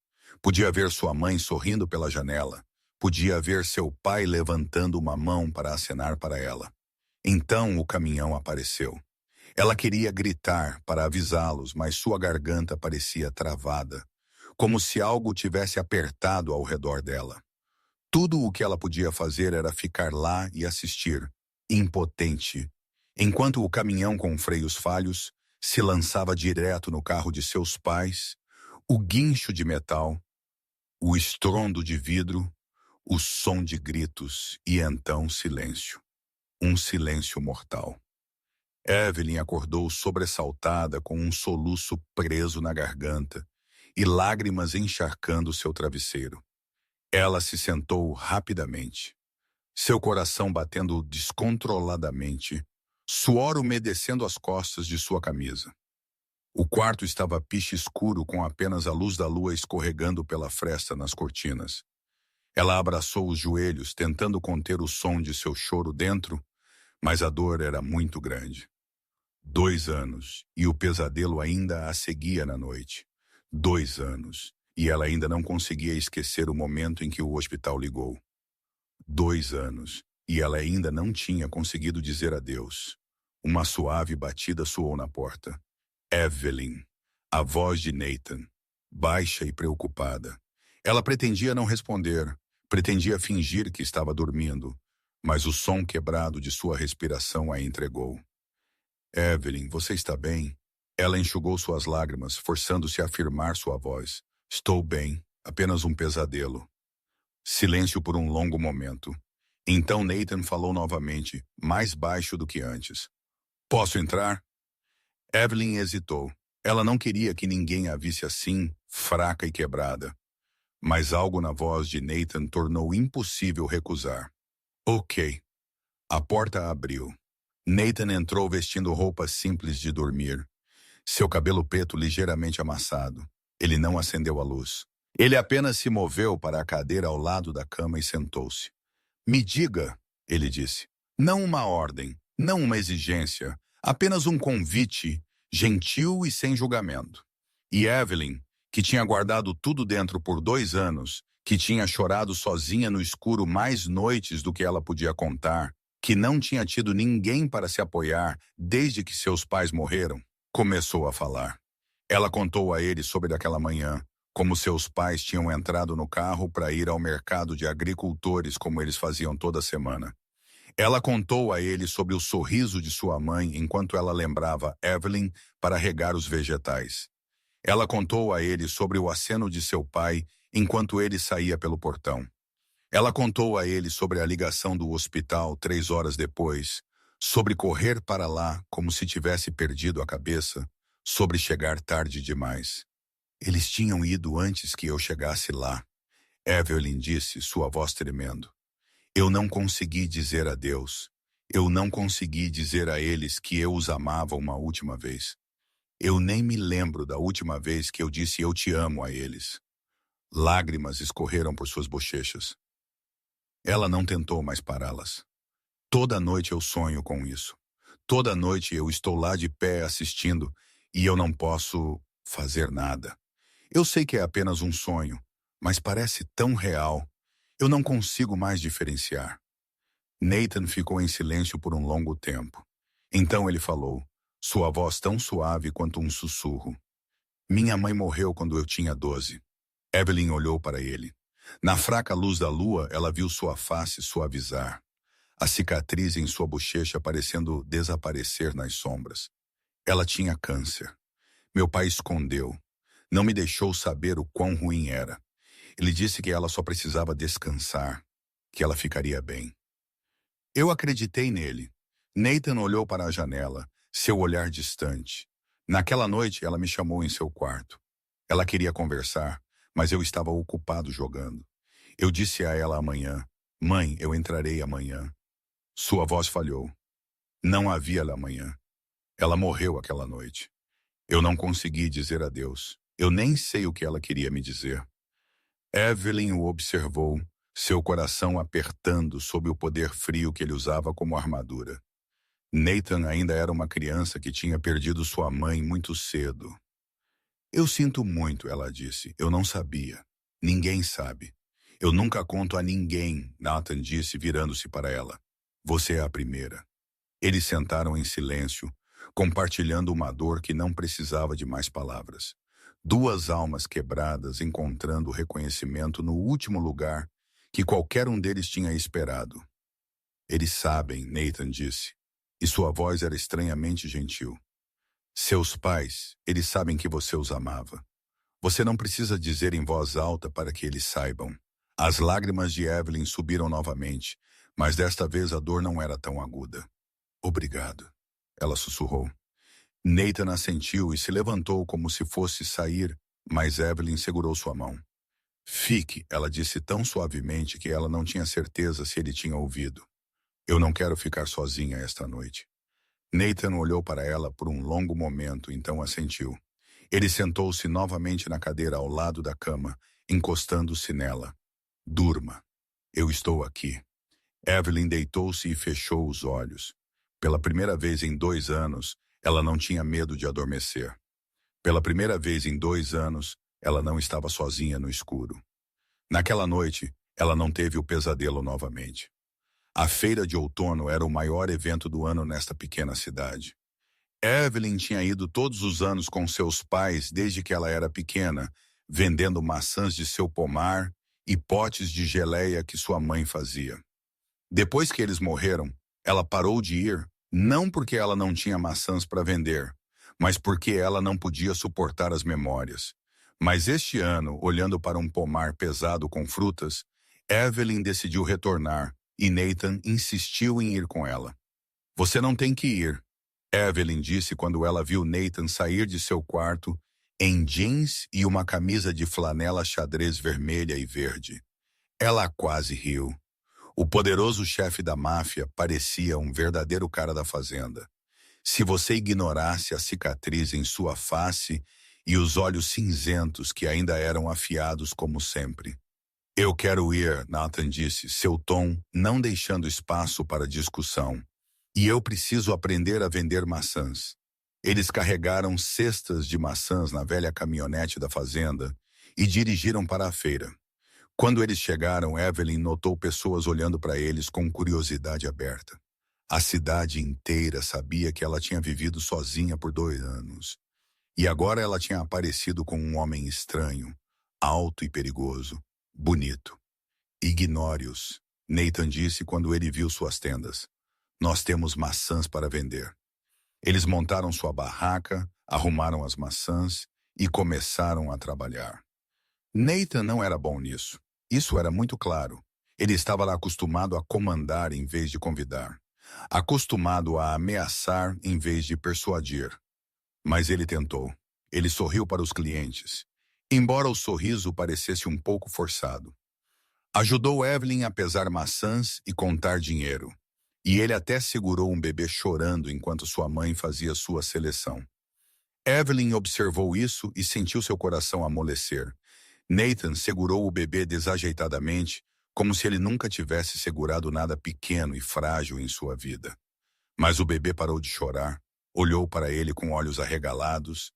Podia ver sua mãe sorrindo pela janela. Podia ver seu pai levantando uma mão para acenar para ela. Então o caminhão apareceu. Ela queria gritar para avisá-los, mas sua garganta parecia travada, como se algo tivesse apertado ao redor dela. Tudo o que ela podia fazer era ficar lá e assistir, impotente, enquanto o caminhão com freios falhos se lançava direto no carro de seus pais, o guincho de metal, o estrondo de vidro, o som de gritos e então silêncio. Um silêncio mortal. Evelyn acordou sobressaltada com um soluço preso na garganta e lágrimas encharcando seu travesseiro. Ela se sentou rapidamente, seu coração batendo descontroladamente, suor umedecendo as costas de sua camisa. O quarto estava piche escuro com apenas a luz da lua escorregando pela fresta nas cortinas. Ela abraçou os joelhos, tentando conter o som de seu choro dentro, mas a dor era muito grande. 2 anos, e o pesadelo ainda a seguia na noite. 2 anos, e ela ainda não conseguia esquecer o momento em que o hospital ligou. 2 anos, e ela ainda não tinha conseguido dizer adeus. Uma suave batida soou na porta. Evelyn, a voz de Nathan, baixa e preocupada. Ela pretendia não responder, pretendia fingir que estava dormindo, mas o som quebrado de sua respiração a entregou. Evelyn, você está bem? Ela enxugou suas lágrimas, forçando-se a afirmar sua voz. Estou bem, apenas um pesadelo. Silêncio por um longo momento. Então Nathan falou novamente, mais baixo do que antes. Posso entrar? Evelyn hesitou. Ela não queria que ninguém a visse assim, fraca e quebrada. Mas algo na voz de Nathan tornou impossível recusar. Ok. A porta abriu. Nathan entrou vestindo roupas simples de dormir. Seu cabelo preto ligeiramente amassado. Ele não acendeu a luz. Ele apenas se moveu para a cadeira ao lado da cama e sentou-se. Me diga, ele disse. Não uma ordem, não uma exigência, apenas um convite, gentil e sem julgamento. E Evelyn, que tinha guardado tudo dentro por 2 anos, que tinha chorado sozinha no escuro mais noites do que ela podia contar, que não tinha tido ninguém para se apoiar desde que seus pais morreram, começou a falar. Ela contou a ele sobre aquela manhã, como seus pais tinham entrado no carro para ir ao mercado de agricultores como eles faziam toda semana. Ela contou a ele sobre o sorriso de sua mãe enquanto ela lembrava Evelyn para regar os vegetais. Ela contou a ele sobre o aceno de seu pai enquanto ele saía pelo portão. Ela contou a ele sobre a ligação do hospital 3 horas depois, sobre correr para lá como se tivesse perdido a cabeça, sobre chegar tarde demais. Eles tinham ido antes que eu chegasse lá, Evelyn disse, sua voz tremendo. Eu não consegui dizer adeus. Eu não consegui dizer a eles que eu os amava uma última vez. Eu nem me lembro da última vez que eu disse eu te amo a eles. Lágrimas escorreram por suas bochechas. Ela não tentou mais pará-las. Toda noite eu sonho com isso. Toda noite eu estou lá de pé assistindo e eu não posso fazer nada. Eu sei que é apenas um sonho, mas parece tão real. Eu não consigo mais diferenciar. Nathan ficou em silêncio por um longo tempo. Então ele falou, sua voz tão suave quanto um sussurro. Minha mãe morreu quando eu tinha 12. Evelyn olhou para ele. Na fraca luz da lua, ela viu sua face suavizar. A cicatriz em sua bochecha parecendo desaparecer nas sombras. Ela tinha câncer. Meu pai escondeu. Não me deixou saber o quão ruim era. Ele disse que ela só precisava descansar, que ela ficaria bem. Eu acreditei nele. Nathan olhou para a janela, seu olhar distante. Naquela noite, ela me chamou em seu quarto. Ela queria conversar, mas eu estava ocupado jogando. Eu disse a ela amanhã, mãe, eu entrarei amanhã. Sua voz falhou. Não havia amanhã. Ela morreu aquela noite. Eu não consegui dizer adeus. Eu nem sei o que ela queria me dizer. Evelyn o observou, seu coração apertando sob o poder frio que ele usava como armadura. Nathan ainda era uma criança que tinha perdido sua mãe muito cedo. Eu sinto muito, ela disse. Eu não sabia. Ninguém sabe. Eu nunca conto a ninguém, Nathan disse, virando-se para ela. Você é a primeira. Eles sentaram em silêncio, compartilhando uma dor que não precisava de mais palavras. Duas almas quebradas encontrando reconhecimento no último lugar que qualquer um deles tinha esperado. Eles sabem, Nathan disse, e sua voz era estranhamente gentil. Seus pais, eles sabem que você os amava. Você não precisa dizer em voz alta para que eles saibam. As lágrimas de Evelyn subiram novamente, mas desta vez a dor não era tão aguda. Obrigado, ela sussurrou. Nathan assentiu e se levantou como se fosse sair, mas Evelyn segurou sua mão. Fique, ela disse tão suavemente que ela não tinha certeza se ele tinha ouvido. Eu não quero ficar sozinha esta noite. Nathan olhou para ela por um longo momento, então assentiu. Ele sentou-se novamente na cadeira ao lado da cama, encostando-se nela. Durma. Eu estou aqui. Evelyn deitou-se e fechou os olhos. Pela primeira vez em 2 anos, ela não tinha medo de adormecer. Pela primeira vez em 2 anos, ela não estava sozinha no escuro. Naquela noite, ela não teve o pesadelo novamente. A feira de outono era o maior evento do ano nesta pequena cidade. Evelyn tinha ido todos os anos com seus pais desde que ela era pequena, vendendo maçãs de seu pomar e potes de geleia que sua mãe fazia. Depois que eles morreram, ela parou de ir, não porque ela não tinha maçãs para vender, mas porque ela não podia suportar as memórias. Mas este ano, olhando para um pomar pesado com frutas, Evelyn decidiu retornar e Nathan insistiu em ir com ela. Você não tem que ir, Evelyn disse quando ela viu Nathan sair de seu quarto em jeans e uma camisa de flanela xadrez vermelha e verde. Ela quase riu. O poderoso chefe da máfia parecia um verdadeiro cara da fazenda. Se você ignorasse a cicatriz em sua face e os olhos cinzentos que ainda eram afiados como sempre. Eu quero ir, Nathan disse, seu tom não deixando espaço para discussão. E eu preciso aprender a vender maçãs. Eles carregaram cestas de maçãs na velha caminhonete da fazenda e dirigiram para a feira. Quando eles chegaram, Evelyn notou pessoas olhando para eles com curiosidade aberta. A cidade inteira sabia que ela tinha vivido sozinha por 2 anos. E agora ela tinha aparecido com um homem estranho, alto e perigoso, bonito. Ignore-os, Nathan disse quando ele viu suas tendas. Nós temos maçãs para vender. Eles montaram sua barraca, arrumaram as maçãs e começaram a trabalhar. Nathan não era bom nisso. Isso era muito claro. Ele estava lá acostumado a comandar em vez de convidar. Acostumado a ameaçar em vez de persuadir. Mas ele tentou. Ele sorriu para os clientes, embora o sorriso parecesse um pouco forçado. Ajudou Evelyn a pesar maçãs e contar dinheiro. E ele até segurou um bebê chorando enquanto sua mãe fazia sua seleção. Evelyn observou isso e sentiu seu coração amolecer. Nathan segurou o bebê desajeitadamente, como se ele nunca tivesse segurado nada pequeno e frágil em sua vida. Mas o bebê parou de chorar, olhou para ele com olhos arregalados,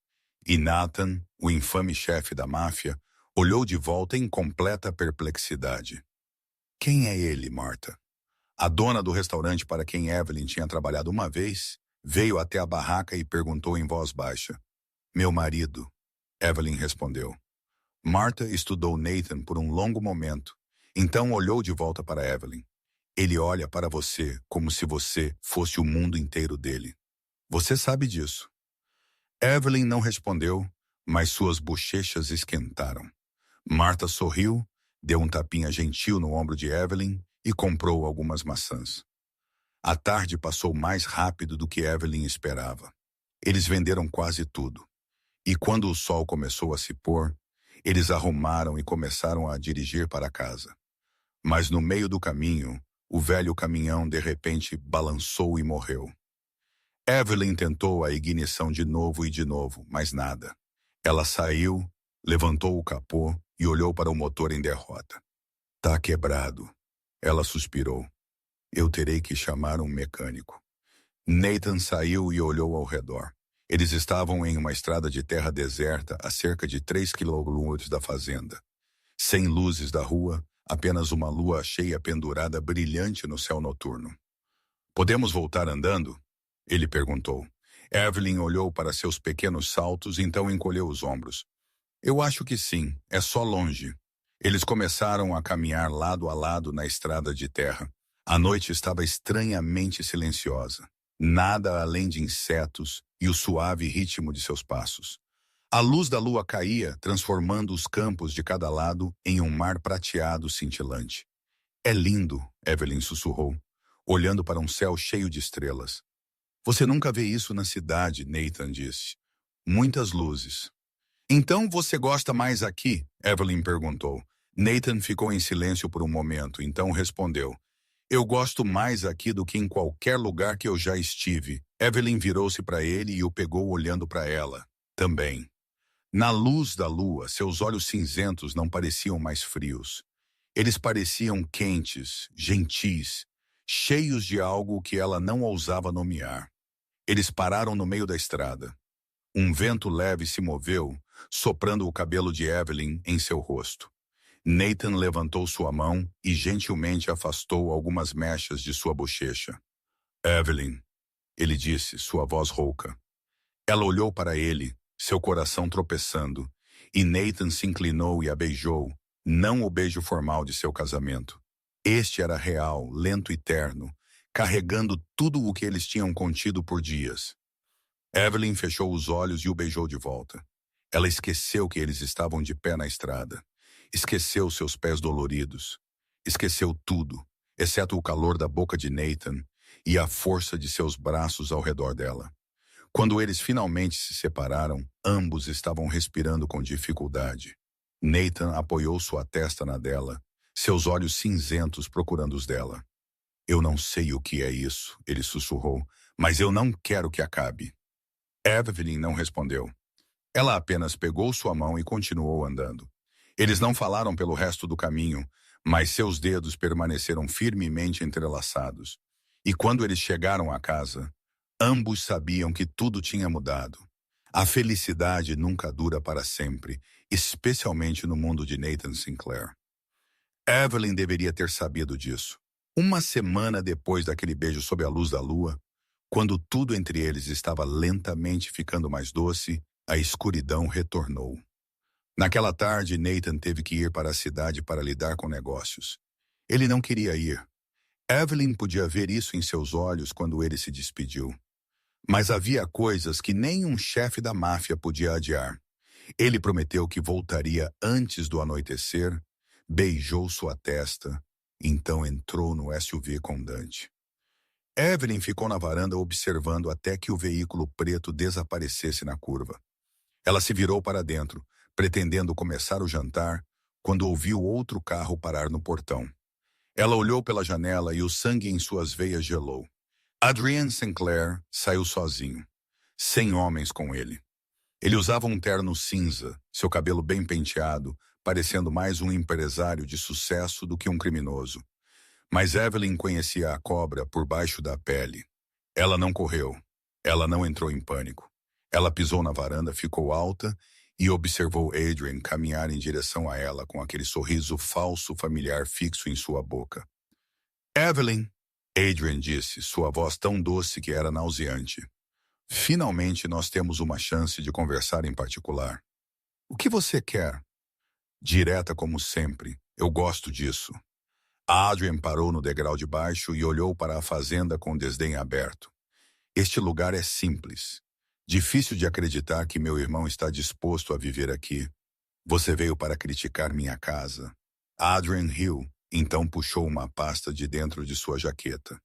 e Nathan, o infame chefe da máfia, olhou de volta em completa perplexidade. Quem é ele, Martha? A dona do restaurante para quem Evelyn tinha trabalhado uma vez, veio até a barraca e perguntou em voz baixa. Meu marido, Evelyn respondeu. Martha estudou Nathan por um longo momento, então olhou de volta para Evelyn. Ele olha para você como se você fosse o mundo inteiro dele. Você sabe disso. Evelyn não respondeu, mas suas bochechas esquentaram. Martha sorriu, deu um tapinha gentil no ombro de Evelyn e comprou algumas maçãs. A tarde passou mais rápido do que Evelyn esperava. Eles venderam quase tudo. E quando o sol começou a se pôr, eles arrumaram e começaram a dirigir para casa. Mas no meio do caminho, o velho caminhão de repente balançou e morreu. Evelyn tentou a ignição de novo, mas nada. Ela saiu, levantou o capô e olhou para o motor em derrota. Tá quebrado. Ela suspirou. Eu terei que chamar um mecânico. Nathan saiu e olhou ao redor. Eles estavam em uma estrada de terra deserta a cerca de 3 quilômetros da fazenda. Sem luzes da rua, apenas uma lua cheia pendurada brilhante no céu noturno. Podemos voltar andando? Ele perguntou. Evelyn olhou para seus pequenos saltos, então encolheu os ombros. Eu acho que sim, é só longe. Eles começaram a caminhar lado a lado na estrada de terra. A noite estava estranhamente silenciosa. Nada além de insetos e o suave ritmo de seus passos. A luz da lua caía, transformando os campos de cada lado em um mar prateado cintilante. É lindo, Evelyn sussurrou, olhando para um céu cheio de estrelas. Você nunca vê isso na cidade, Nathan disse. Muitas luzes. Então você gosta mais aqui? Evelyn perguntou. Nathan ficou em silêncio por um momento, então respondeu. Eu gosto mais aqui do que em qualquer lugar que eu já estive. Evelyn virou-se para ele e o pegou olhando para ela. Também. Na luz da lua, seus olhos cinzentos não pareciam mais frios. Eles pareciam quentes, gentis, cheios de algo que ela não ousava nomear. Eles pararam no meio da estrada. Um vento leve se moveu, soprando o cabelo de Evelyn em seu rosto. Nathan levantou sua mão e gentilmente afastou algumas mechas de sua bochecha. Evelyn, ele disse, sua voz rouca. Ela olhou para ele, seu coração tropeçando, e Nathan se inclinou e a beijou, não o beijo formal de seu casamento. Este era real, lento e terno, carregando tudo o que eles tinham contido por dias. Evelyn fechou os olhos e o beijou de volta. Ela esqueceu que eles estavam de pé na estrada. Esqueceu seus pés doloridos. Esqueceu tudo, exceto o calor da boca de Nathan e a força de seus braços ao redor dela. Quando eles finalmente se separaram, ambos estavam respirando com dificuldade. Nathan apoiou sua testa na dela, seus olhos cinzentos procurando os dela. Eu não sei o que é isso, ele sussurrou, mas eu não quero que acabe. Evelyn não respondeu. Ela apenas pegou sua mão e continuou andando. Eles não falaram pelo resto do caminho, mas seus dedos permaneceram firmemente entrelaçados. E quando eles chegaram à casa, ambos sabiam que tudo tinha mudado. A felicidade nunca dura para sempre, especialmente no mundo de Nathan Sinclair. Evelyn deveria ter sabido disso. Uma semana depois daquele beijo sob a luz da lua, quando tudo entre eles estava lentamente ficando mais doce, a escuridão retornou. Naquela tarde, Nathan teve que ir para a cidade para lidar com negócios. Ele não queria ir. Evelyn podia ver isso em seus olhos quando ele se despediu. Mas havia coisas que nem um chefe da máfia podia adiar. Ele prometeu que voltaria antes do anoitecer, beijou sua testa, então entrou no SUV com Dante. Evelyn ficou na varanda observando até que o veículo preto desaparecesse na curva. Ela se virou para dentro, pretendendo começar o jantar, quando ouviu outro carro parar no portão. Ela olhou pela janela e o sangue em suas veias gelou. Adrian Sinclair saiu sozinho, sem homens com ele. Ele usava um terno cinza, seu cabelo bem penteado, parecendo mais um empresário de sucesso do que um criminoso. Mas Evelyn conhecia a cobra por baixo da pele. Ela não correu. Ela não entrou em pânico. Ela pisou na varanda, ficou alta e observou Adrian caminhar em direção a ela com aquele sorriso falso familiar fixo em sua boca. Evelyn, Adrian disse, sua voz tão doce que era nauseante. Finalmente nós temos uma chance de conversar em particular. O que você quer? Direta como sempre. Eu gosto disso. Adrian parou no degrau de baixo e olhou para a fazenda com desdém aberto. Este lugar é simples. Difícil de acreditar que meu irmão está disposto a viver aqui. Você veio para criticar minha casa. Adrian riu, então puxou uma pasta de dentro de sua jaqueta.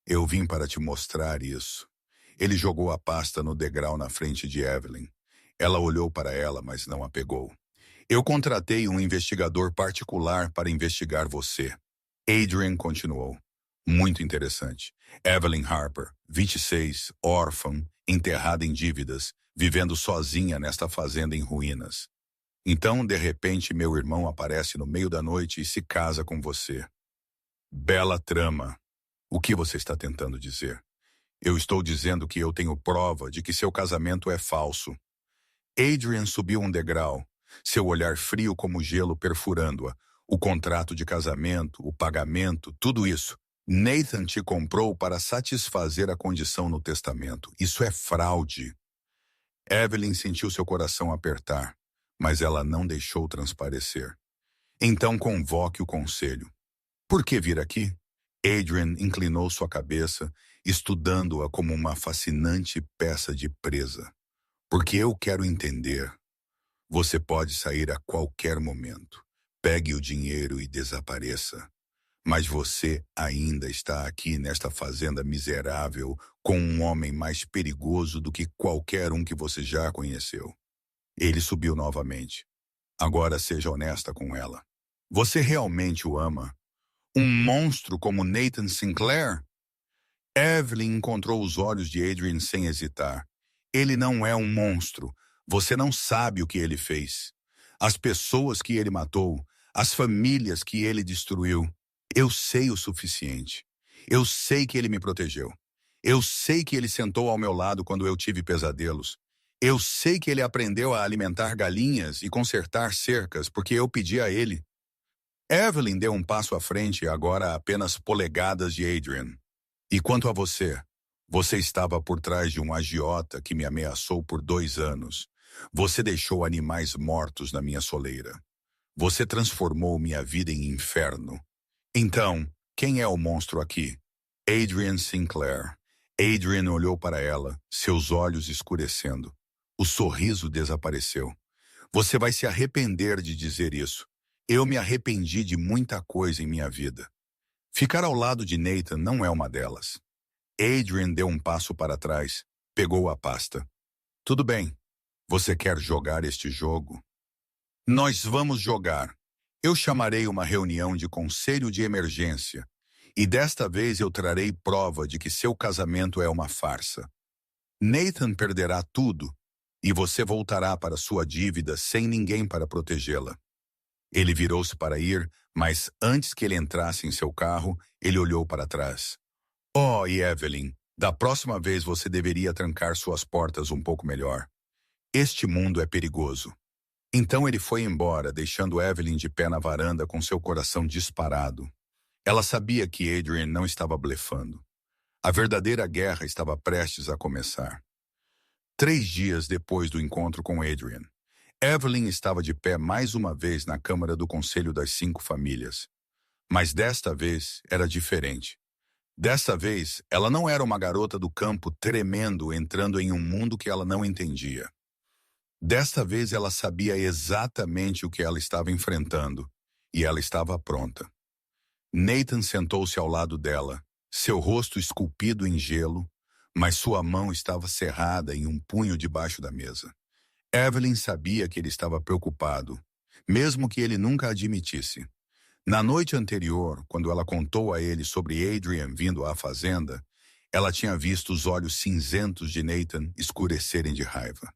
Eu vim para te mostrar isso. Ele jogou a pasta no degrau na frente de Evelyn. Ela olhou para ela, mas não a pegou. Eu contratei um investigador particular para investigar você. Adrian continuou. Muito interessante. Evelyn Harper, 26, órfã, enterrada em dívidas, vivendo sozinha nesta fazenda em ruínas. Então, de repente, meu irmão aparece no meio da noite e se casa com você. Bela trama. O que você está tentando dizer? Eu estou dizendo que eu tenho prova de que seu casamento é falso. Adrian subiu um degrau, seu olhar frio como gelo perfurando-a. O contrato de casamento, o pagamento, tudo isso. Nathan te comprou para satisfazer a condição no testamento. Isso é fraude. Evelyn sentiu seu coração apertar, mas ela não deixou transparecer. Então convoque o conselho. Por que vir aqui? Adrian inclinou sua cabeça, estudando-a como uma fascinante peça de presa. Porque eu quero entender. Você pode sair a qualquer momento. Pegue o dinheiro e desapareça. Mas você ainda está aqui nesta fazenda miserável com um homem mais perigoso do que qualquer um que você já conheceu. Ele subiu novamente. Agora seja honesta com ela. Você realmente o ama? Um monstro como Nathan Sinclair? Evelyn encontrou os olhos de Adrian sem hesitar. Ele não é um monstro. Você não sabe o que ele fez. As pessoas que ele matou, as famílias que ele destruiu. Eu sei o suficiente. Eu sei que ele me protegeu. Eu sei que ele sentou ao meu lado quando eu tive pesadelos. Eu sei que ele aprendeu a alimentar galinhas e consertar cercas porque eu pedi a ele. Evelyn deu um passo à frente, agora a apenas polegadas de Adrian. E quanto a você? Você estava por trás de um agiota que me ameaçou por 2 anos. Você deixou animais mortos na minha soleira. Você transformou minha vida em inferno. Então, quem é o monstro aqui? Adrian Sinclair. Adrian olhou para ela, seus olhos escurecendo. O sorriso desapareceu. Você vai se arrepender de dizer isso. Eu me arrependi de muita coisa em minha vida. Ficar ao lado de Nathan não é uma delas. Adrian deu um passo para trás, pegou a pasta. Tudo bem. Você quer jogar este jogo? Nós vamos jogar. Eu chamarei uma reunião de conselho de emergência. E desta vez eu trarei prova de que seu casamento é uma farsa. Nathan perderá tudo e você voltará para sua dívida sem ninguém para protegê-la. Ele virou-se para ir, mas antes que ele entrasse em seu carro, ele olhou para trás. Oh, e Evelyn, da próxima vez você deveria trancar suas portas um pouco melhor. Este mundo é perigoso. Então ele foi embora, deixando Evelyn de pé na varanda com seu coração disparado. Ela sabia que Adrian não estava blefando. A verdadeira guerra estava prestes a começar. 3 dias depois do encontro com Adrian, Evelyn estava de pé mais uma vez na Câmara do Conselho das 5 Famílias. Mas desta vez era diferente. Desta vez, ela não era uma garota do campo tremendo entrando em um mundo que ela não entendia. Desta vez ela sabia exatamente o que ela estava enfrentando, e ela estava pronta. Nathan sentou-se ao lado dela, seu rosto esculpido em gelo, mas sua mão estava cerrada em um punho debaixo da mesa. Evelyn sabia que ele estava preocupado, mesmo que ele nunca admitisse. Na noite anterior, quando ela contou a ele sobre Adrian vindo à fazenda, ela tinha visto os olhos cinzentos de Nathan escurecerem de raiva.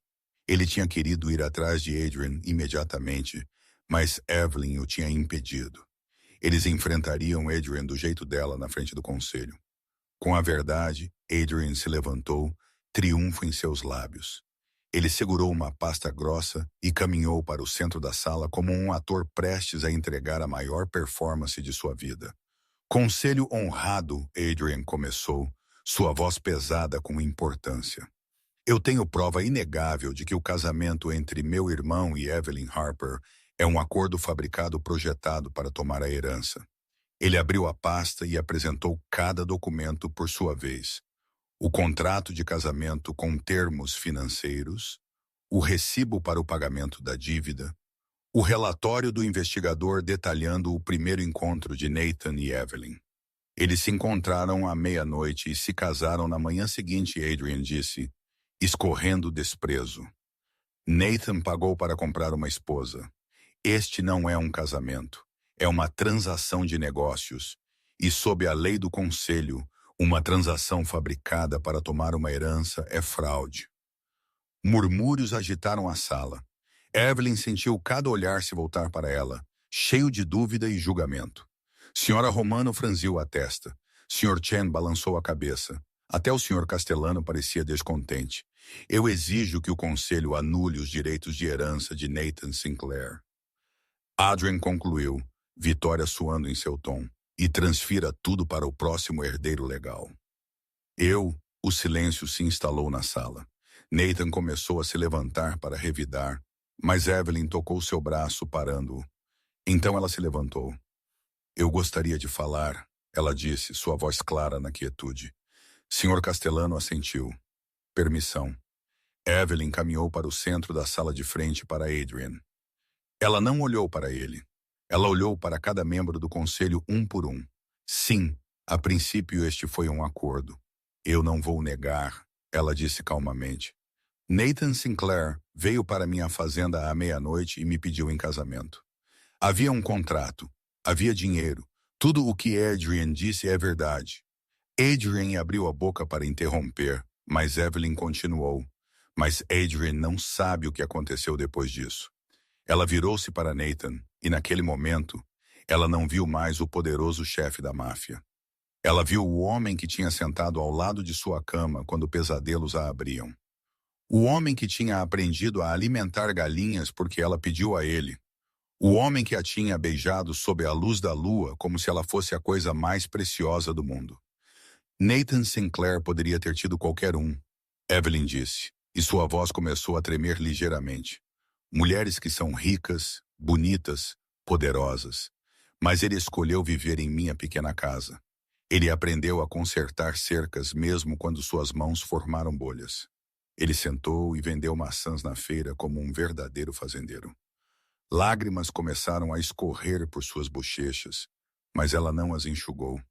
Ele tinha querido ir atrás de Adrian imediatamente, mas Evelyn o tinha impedido. Eles enfrentariam Adrian do jeito dela na frente do conselho. Com a verdade, Adrian se levantou, triunfo em seus lábios. Ele segurou uma pasta grossa e caminhou para o centro da sala como um ator prestes a entregar a maior performance de sua vida. Conselho honrado, Adrian começou, sua voz pesada com importância. Eu tenho prova inegável de que o casamento entre meu irmão e Evelyn Harper é um acordo fabricado projetado para tomar a herança. Ele abriu a pasta e apresentou cada documento por sua vez. O contrato de casamento com termos financeiros, o recibo para o pagamento da dívida, o relatório do investigador detalhando o primeiro encontro de Nathan e Evelyn. Eles se encontraram à meia-noite e se casaram na manhã seguinte, Adrian disse, escorrendo desprezo. Nathan pagou para comprar uma esposa. Este não é um casamento, é uma transação de negócios, e sob a lei do conselho, uma transação fabricada para tomar uma herança é fraude. Murmúrios agitaram a sala. Evelyn sentiu cada olhar se voltar para ela, cheio de dúvida e julgamento. Senhora Romano franziu a testa. Sr. Chen balançou a cabeça. Até o Sr. Castellano parecia descontente. Eu exijo que o conselho anule os direitos de herança de Nathan Sinclair. Adrian concluiu, vitória soando em seu tom, e transfira tudo para o próximo herdeiro legal. O silêncio se instalou na sala. Nathan começou a se levantar para revidar, mas Evelyn tocou seu braço, parando-o. Então ela se levantou. Eu gostaria de falar, ela disse, sua voz clara na quietude. Sr. Castellano assentiu. Permissão. Evelyn caminhou para o centro da sala de frente para Adrian. Ela não olhou para ele. Ela olhou para cada membro do conselho um por um. Sim, a princípio este foi um acordo. Eu não vou negar, ela disse calmamente. Nathan Sinclair veio para minha fazenda à meia-noite e me pediu em casamento. Havia um contrato, havia dinheiro. Tudo o que Adrian disse é verdade. Adrian abriu a boca para interromper, mas Evelyn continuou. Mas Adrian não sabe o que aconteceu depois disso. Ela virou-se para Nathan, e naquele momento, ela não viu mais o poderoso chefe da máfia. Ela viu o homem que tinha sentado ao lado de sua cama quando pesadelos a abriam. O homem que tinha aprendido a alimentar galinhas porque ela pediu a ele. O homem que a tinha beijado sob a luz da lua como se ela fosse a coisa mais preciosa do mundo. Nathan Sinclair poderia ter tido qualquer um, Evelyn disse, e sua voz começou a tremer ligeiramente. Mulheres que são ricas, bonitas, poderosas. Mas ele escolheu viver em minha pequena casa. Ele aprendeu a consertar cercas mesmo quando suas mãos formaram bolhas. Ele sentou e vendeu maçãs na feira como um verdadeiro fazendeiro. Lágrimas começaram a escorrer por suas bochechas, mas ela não as enxugou.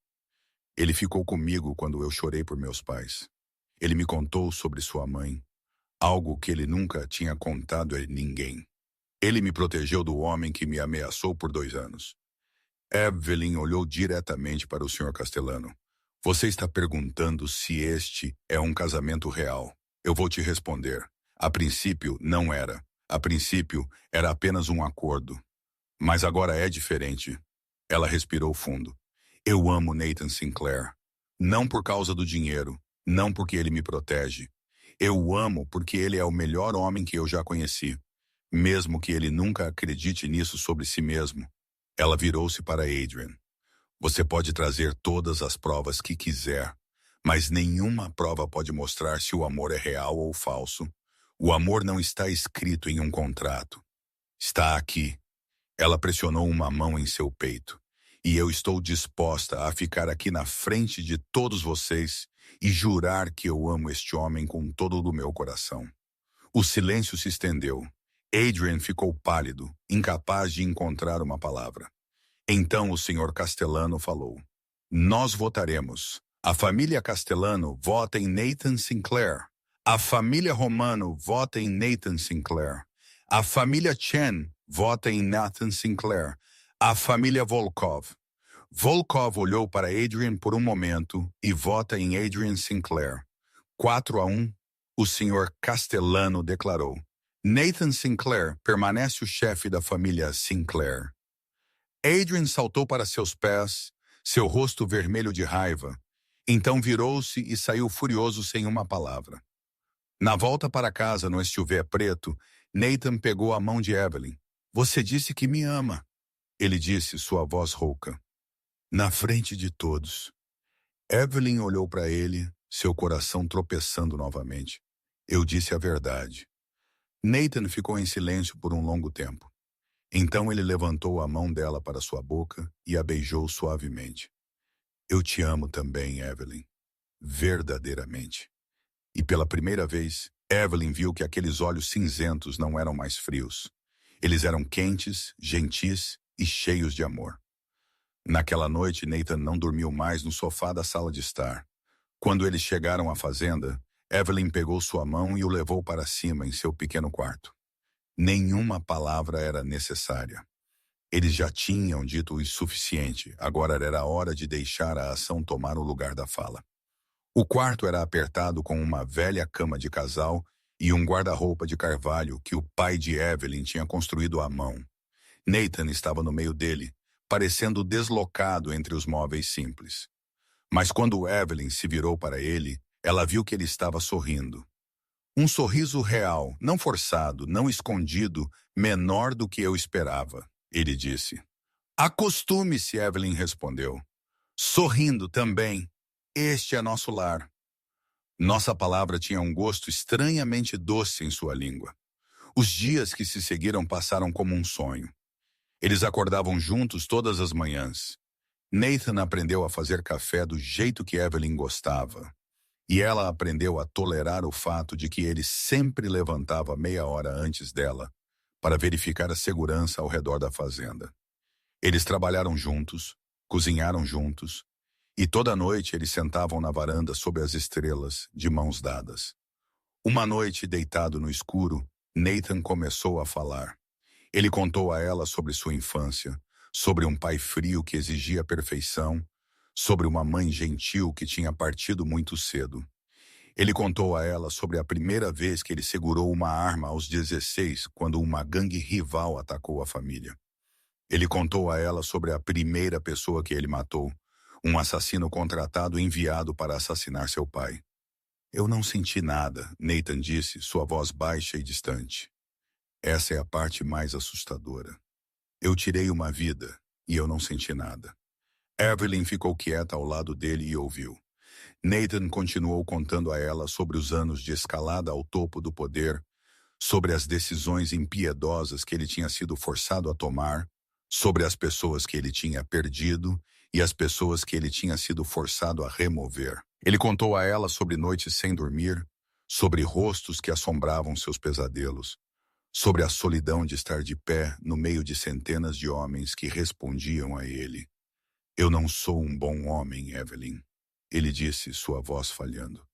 Ele ficou comigo quando eu chorei por meus pais. Ele me contou sobre sua mãe, algo que ele nunca tinha contado a ninguém. Ele me protegeu do homem que me ameaçou por 2 anos. Evelyn olhou diretamente para o Sr. Castellano. Você está perguntando se este é um casamento real. Eu vou te responder. A princípio, não era. A princípio, era apenas um acordo. Mas agora é diferente. Ela respirou fundo. Eu amo Nathan Sinclair. Não por causa do dinheiro. Não porque ele me protege. Eu o amo porque ele é o melhor homem que eu já conheci. Mesmo que ele nunca acredite nisso sobre si mesmo. Ela virou-se para Adrian. Você pode trazer todas as provas que quiser, mas nenhuma prova pode mostrar se o amor é real ou falso. O amor não está escrito em um contrato. Está aqui. Ela pressionou uma mão em seu peito. E eu estou disposta a ficar aqui na frente de todos vocês e jurar que eu amo este homem com todo o meu coração. O silêncio se estendeu. Adrian ficou pálido, incapaz de encontrar uma palavra. Então o senhor Castellano falou. Nós votaremos. A família Castellano vota em Nathan Sinclair. A família Romano vota em Nathan Sinclair. A família Chen vota em Nathan Sinclair. A família Volkov. Volkov olhou para Adrian por um momento e vota em Adrian Sinclair. 4-1, o senhor Castellano declarou. Nathan Sinclair permanece o chefe da família Sinclair. Adrian saltou para seus pés, seu rosto vermelho de raiva. Então virou-se e saiu furioso sem uma palavra. Na volta para casa, no SUV preto, Nathan pegou a mão de Evelyn. Você disse que me ama, ele disse, sua voz rouca. Na frente de todos. Evelyn olhou para ele, seu coração tropeçando novamente. Eu disse a verdade. Nathan ficou em silêncio por um longo tempo. Então ele levantou a mão dela para sua boca e a beijou suavemente. Eu te amo também, Evelyn. Verdadeiramente. E pela primeira vez, Evelyn viu que aqueles olhos cinzentos não eram mais frios. Eles eram quentes, gentis e cheios de amor. Naquela noite, Nathan não dormiu mais no sofá da sala de estar. Quando eles chegaram à fazenda, Evelyn pegou sua mão e o levou para cima em seu pequeno quarto. Nenhuma palavra era necessária. Eles já tinham dito o suficiente, agora era a hora de deixar a ação tomar o lugar da fala. O quarto era apertado com uma velha cama de casal e um guarda-roupa de carvalho que o pai de Evelyn tinha construído à mão. Nathan estava no meio dele, parecendo deslocado entre os móveis simples. Mas quando Evelyn se virou para ele, ela viu que ele estava sorrindo. Um sorriso real, não forçado, não escondido, menor do que eu esperava, ele disse. Acostume-se, Evelyn respondeu. Sorrindo também. Este é nosso lar. Nossa palavra tinha um gosto estranhamente doce em sua língua. Os dias que se seguiram passaram como um sonho. Eles acordavam juntos todas as manhãs. Nathan aprendeu a fazer café do jeito que Evelyn gostava. E ela aprendeu a tolerar o fato de que ele sempre levantava meia hora antes dela para verificar a segurança ao redor da fazenda. Eles trabalharam juntos, cozinharam juntos, e toda noite eles sentavam na varanda sob as estrelas, de mãos dadas. Uma noite, deitado no escuro, Nathan começou a falar. Ele contou a ela sobre sua infância, sobre um pai frio que exigia perfeição, sobre uma mãe gentil que tinha partido muito cedo. Ele contou a ela sobre a primeira vez que ele segurou uma arma aos 16, quando uma gangue rival atacou a família. Ele contou a ela sobre a primeira pessoa que ele matou, um assassino contratado enviado para assassinar seu pai. Eu não senti nada, Nathan disse, sua voz baixa e distante. Essa é a parte mais assustadora. Eu tirei uma vida e eu não senti nada. Evelyn ficou quieta ao lado dele e ouviu. Nathan continuou contando a ela sobre os anos de escalada ao topo do poder, sobre as decisões impiedosas que ele tinha sido forçado a tomar, sobre as pessoas que ele tinha perdido e as pessoas que ele tinha sido forçado a remover. Ele contou a ela sobre noites sem dormir, sobre rostos que assombravam seus pesadelos, sobre a solidão de estar de pé no meio de centenas de homens que respondiam a ele. Eu não sou um bom homem, Evelyn, ele disse, sua voz falhando.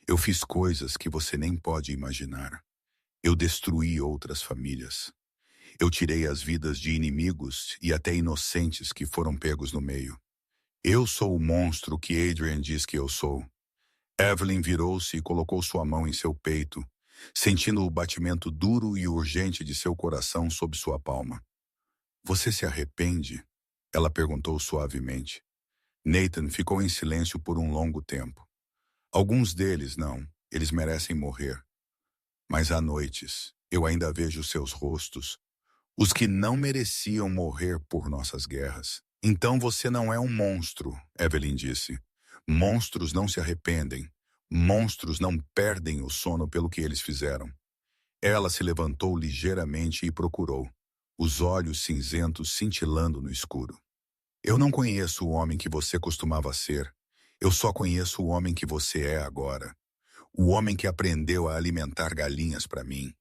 Eu fiz coisas que você nem pode imaginar. Eu destruí outras famílias. Eu tirei as vidas de inimigos e até inocentes que foram pegos no meio. Eu sou o monstro que Adrian diz que eu sou. Evelyn virou-se e colocou sua mão em seu peito, sentindo o batimento duro e urgente de seu coração sob sua palma. Você se arrepende? Ela perguntou suavemente. Nathan ficou em silêncio por um longo tempo. Alguns deles não, eles merecem morrer. Mas há noites, eu ainda vejo seus rostos, os que não mereciam morrer por nossas guerras. Então você não é um monstro, Evelyn disse. Monstros não se arrependem. Monstros não perdem o sono pelo que eles fizeram. Ela se levantou ligeiramente e procurou, os olhos cinzentos cintilando no escuro. Eu não conheço o homem que você costumava ser. Eu só conheço o homem que você é agora. O homem que aprendeu a alimentar galinhas para mim.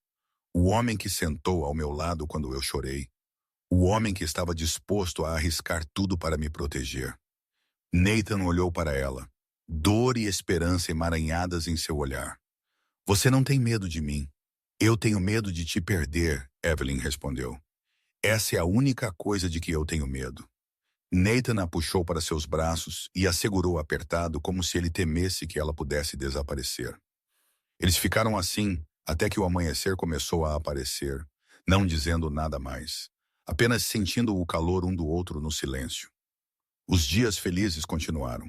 O homem que sentou ao meu lado quando eu chorei. O homem que estava disposto a arriscar tudo para me proteger. Nathan olhou para ela, dor e esperança emaranhadas em seu olhar. Você não tem medo de mim. Eu tenho medo de te perder, Evelyn respondeu. Essa é a única coisa de que eu tenho medo. Nathan a puxou para seus braços e a segurou apertado como se ele temesse que ela pudesse desaparecer. Eles ficaram assim até que o amanhecer começou a aparecer, não dizendo nada mais, apenas sentindo o calor um do outro no silêncio. Os dias felizes continuaram.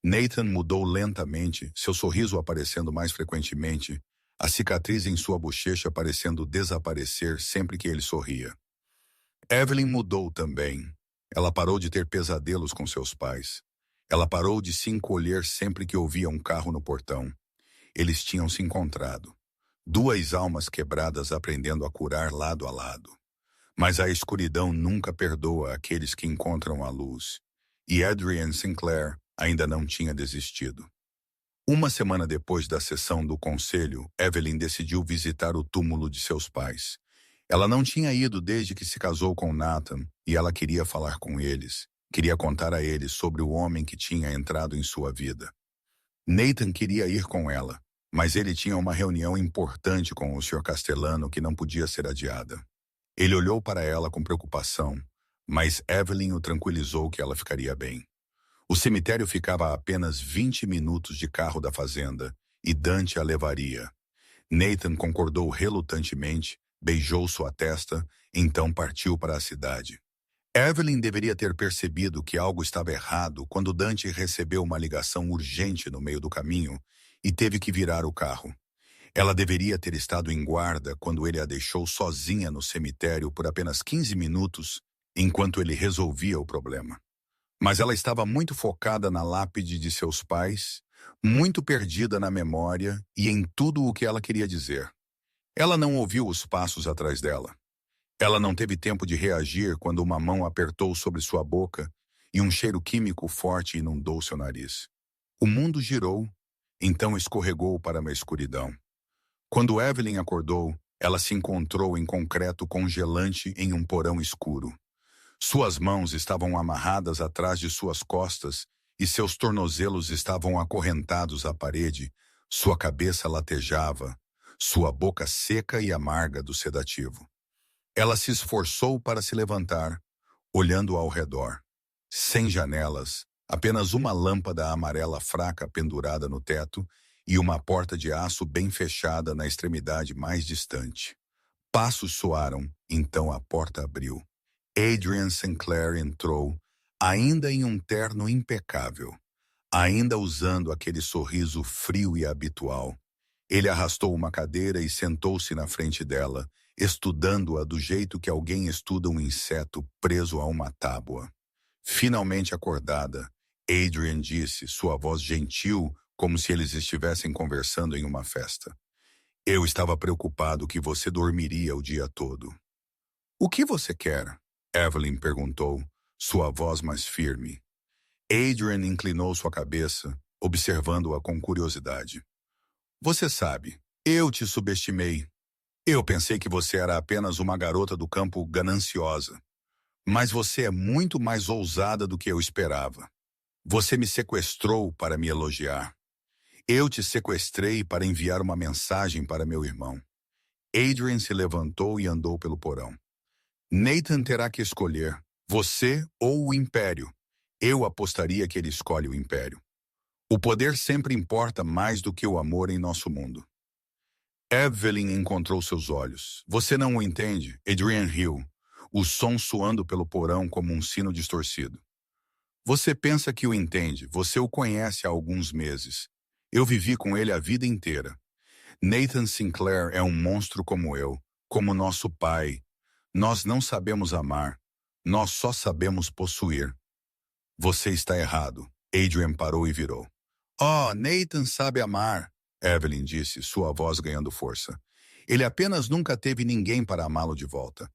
Nathan mudou lentamente, seu sorriso aparecendo mais frequentemente, a cicatriz em sua bochecha parecendo desaparecer sempre que ele sorria. Evelyn mudou também. Ela parou de ter pesadelos com seus pais. Ela parou de se encolher sempre que ouvia um carro no portão. Eles tinham se encontrado. Duas almas quebradas aprendendo a curar lado a lado. Mas a escuridão nunca perdoa aqueles que encontram a luz. E Adrienne Sinclair ainda não tinha desistido. Uma semana depois da sessão do conselho, Evelyn decidiu visitar o túmulo de seus pais. Ela não tinha ido desde que se casou com Nathan e ela queria falar com eles. Queria contar a eles sobre o homem que tinha entrado em sua vida. Nathan queria ir com ela, mas ele tinha uma reunião importante com o Sr. Castellano que não podia ser adiada. Ele olhou para ela com preocupação, mas Evelyn o tranquilizou que ela ficaria bem. O cemitério ficava a apenas 20 minutos de carro da fazenda, e Dante a levaria. Nathan concordou relutantemente, beijou sua testa, então partiu para a cidade. Evelyn deveria ter percebido que algo estava errado quando Dante recebeu uma ligação urgente no meio do caminho e teve que virar o carro. Ela deveria ter estado em guarda quando ele a deixou sozinha no cemitério por apenas 15 minutos, enquanto ele resolvia o problema. Mas ela estava muito focada na lápide de seus pais, muito perdida na memória e em tudo o que ela queria dizer. Ela não ouviu os passos atrás dela. Ela não teve tempo de reagir quando uma mão apertou sobre sua boca e um cheiro químico forte inundou seu nariz. O mundo girou, então escorregou para uma escuridão. Quando Evelyn acordou, ela se encontrou em concreto congelante em um porão escuro. Suas mãos estavam amarradas atrás de suas costas e seus tornozelos estavam acorrentados à parede, sua cabeça latejava, sua boca seca e amarga do sedativo. Ela se esforçou para se levantar, olhando ao redor. Sem janelas, apenas uma lâmpada amarela fraca pendurada no teto e uma porta de aço bem fechada na extremidade mais distante. Passos soaram, então a porta abriu. Adrienne Sinclair entrou, ainda em um terno impecável, ainda usando aquele sorriso frio e habitual. Ele arrastou uma cadeira e sentou-se na frente dela, estudando-a do jeito que alguém estuda um inseto preso a uma tábua. Finalmente acordada, Adrienne disse, sua voz gentil, como se eles estivessem conversando em uma festa. Eu estava preocupado que você dormiria o dia todo. O que você quer? Evelyn perguntou, sua voz mais firme. Adrienne inclinou sua cabeça, observando-a com curiosidade. Você sabe, eu te subestimei. Eu pensei que você era apenas uma garota do campo gananciosa. Mas você é muito mais ousada do que eu esperava. Você me sequestrou para me elogiar. Eu te sequestrei para enviar uma mensagem para meu irmão. Adrienne se levantou e andou pelo porão. Nathan terá que escolher, você ou o Império. Eu apostaria que ele escolhe o Império. O poder sempre importa mais do que o amor em nosso mundo. Evelyn encontrou seus olhos. Você não o entende, Adrienne riu, o som soando pelo porão como um sino distorcido. Você pensa que o entende, você o conhece há alguns meses. Eu vivi com ele a vida inteira. Nathan Sinclair é um monstro como eu, como nosso pai. Nós não sabemos amar, nós só sabemos possuir. Você está errado. Adrienne parou e virou. Oh, Nathan sabe amar, Evelyn disse, sua voz ganhando força. Ele apenas nunca teve ninguém para amá-lo de volta.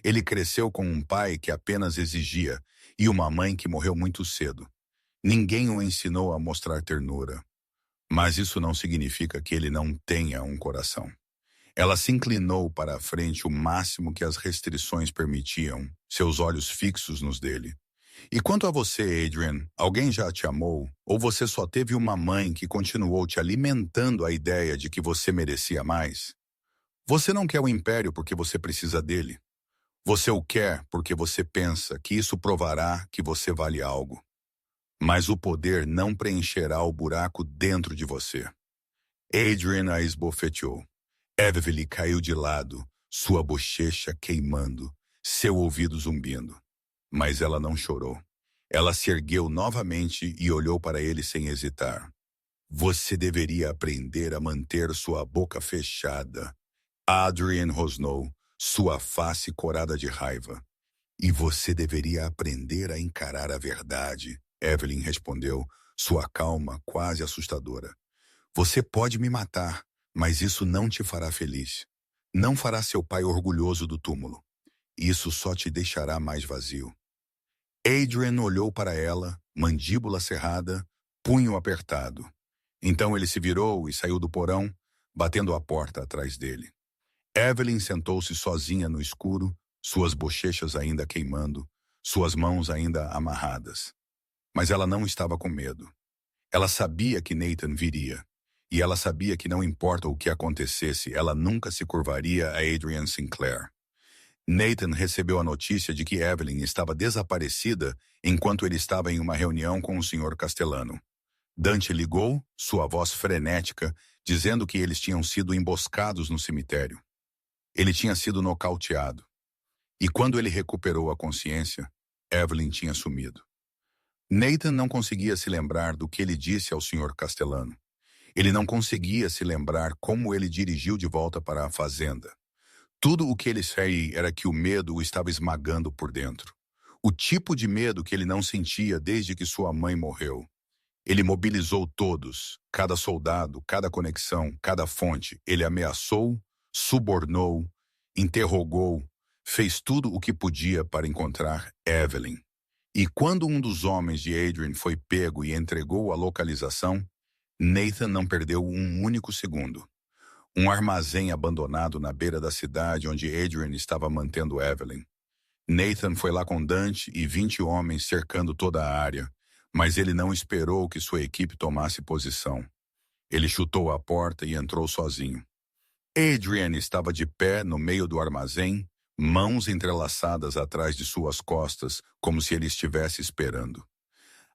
Ele cresceu com um pai que apenas exigia e uma mãe que morreu muito cedo. Ninguém o ensinou a mostrar ternura. Mas isso não significa que ele não tenha um coração. Ela se inclinou para a frente o máximo que as restrições permitiam, seus olhos fixos nos dele. E quanto a você, Adrian, alguém já te amou? Ou você só teve uma mãe que continuou te alimentando a ideia de que você merecia mais? Você não quer o império porque você precisa dele. Você o quer porque você pensa que isso provará que você vale algo. Mas o poder não preencherá o buraco dentro de você. Adrian a esbofeteou. Evelyn caiu de lado, sua bochecha queimando, seu ouvido zumbindo. Mas ela não chorou. Ela se ergueu novamente e olhou para ele sem hesitar. Você deveria aprender a manter sua boca fechada. Adrian rosnou, sua face corada de raiva. E você deveria aprender a encarar a verdade, Evelyn respondeu, sua calma quase assustadora. Você pode me matar, mas isso não te fará feliz. Não fará seu pai orgulhoso do túmulo. Isso só te deixará mais vazio. Adrian olhou para ela, mandíbula cerrada, punho apertado. Então ele se virou e saiu do porão, batendo a porta atrás dele. Evelyn sentou-se sozinha no escuro, suas bochechas ainda queimando, suas mãos ainda amarradas. Mas ela não estava com medo. Ela sabia que Nathan viria. E ela sabia que não importa o que acontecesse, ela nunca se curvaria a Adrian Sinclair. Nathan recebeu a notícia de que Evelyn estava desaparecida enquanto ele estava em uma reunião com o Sr. Castellano. Dante ligou, sua voz frenética, dizendo que eles tinham sido emboscados no cemitério. Ele tinha sido nocauteado. E quando ele recuperou a consciência, Evelyn tinha sumido. Nathan não conseguia se lembrar do que ele disse ao Sr. Castellano. Ele não conseguia se lembrar como ele dirigiu de volta para a fazenda. Tudo o que ele sei era que o medo o estava esmagando por dentro. O tipo de medo que ele não sentia desde que sua mãe morreu. Ele mobilizou todos, cada soldado, cada conexão, cada fonte. Ele ameaçou, subornou, interrogou, fez tudo o que podia para encontrar Evelyn. E quando um dos homens de Adrian foi pego e entregou a localização, Nathan não perdeu um único segundo. Um armazém abandonado na beira da cidade onde Adrian estava mantendo Evelyn. Nathan foi lá com Dante e 20 homens cercando toda a área, mas ele não esperou que sua equipe tomasse posição. Ele chutou a porta e entrou sozinho. Adrian estava de pé no meio do armazém, mãos entrelaçadas atrás de suas costas, como se ele estivesse esperando.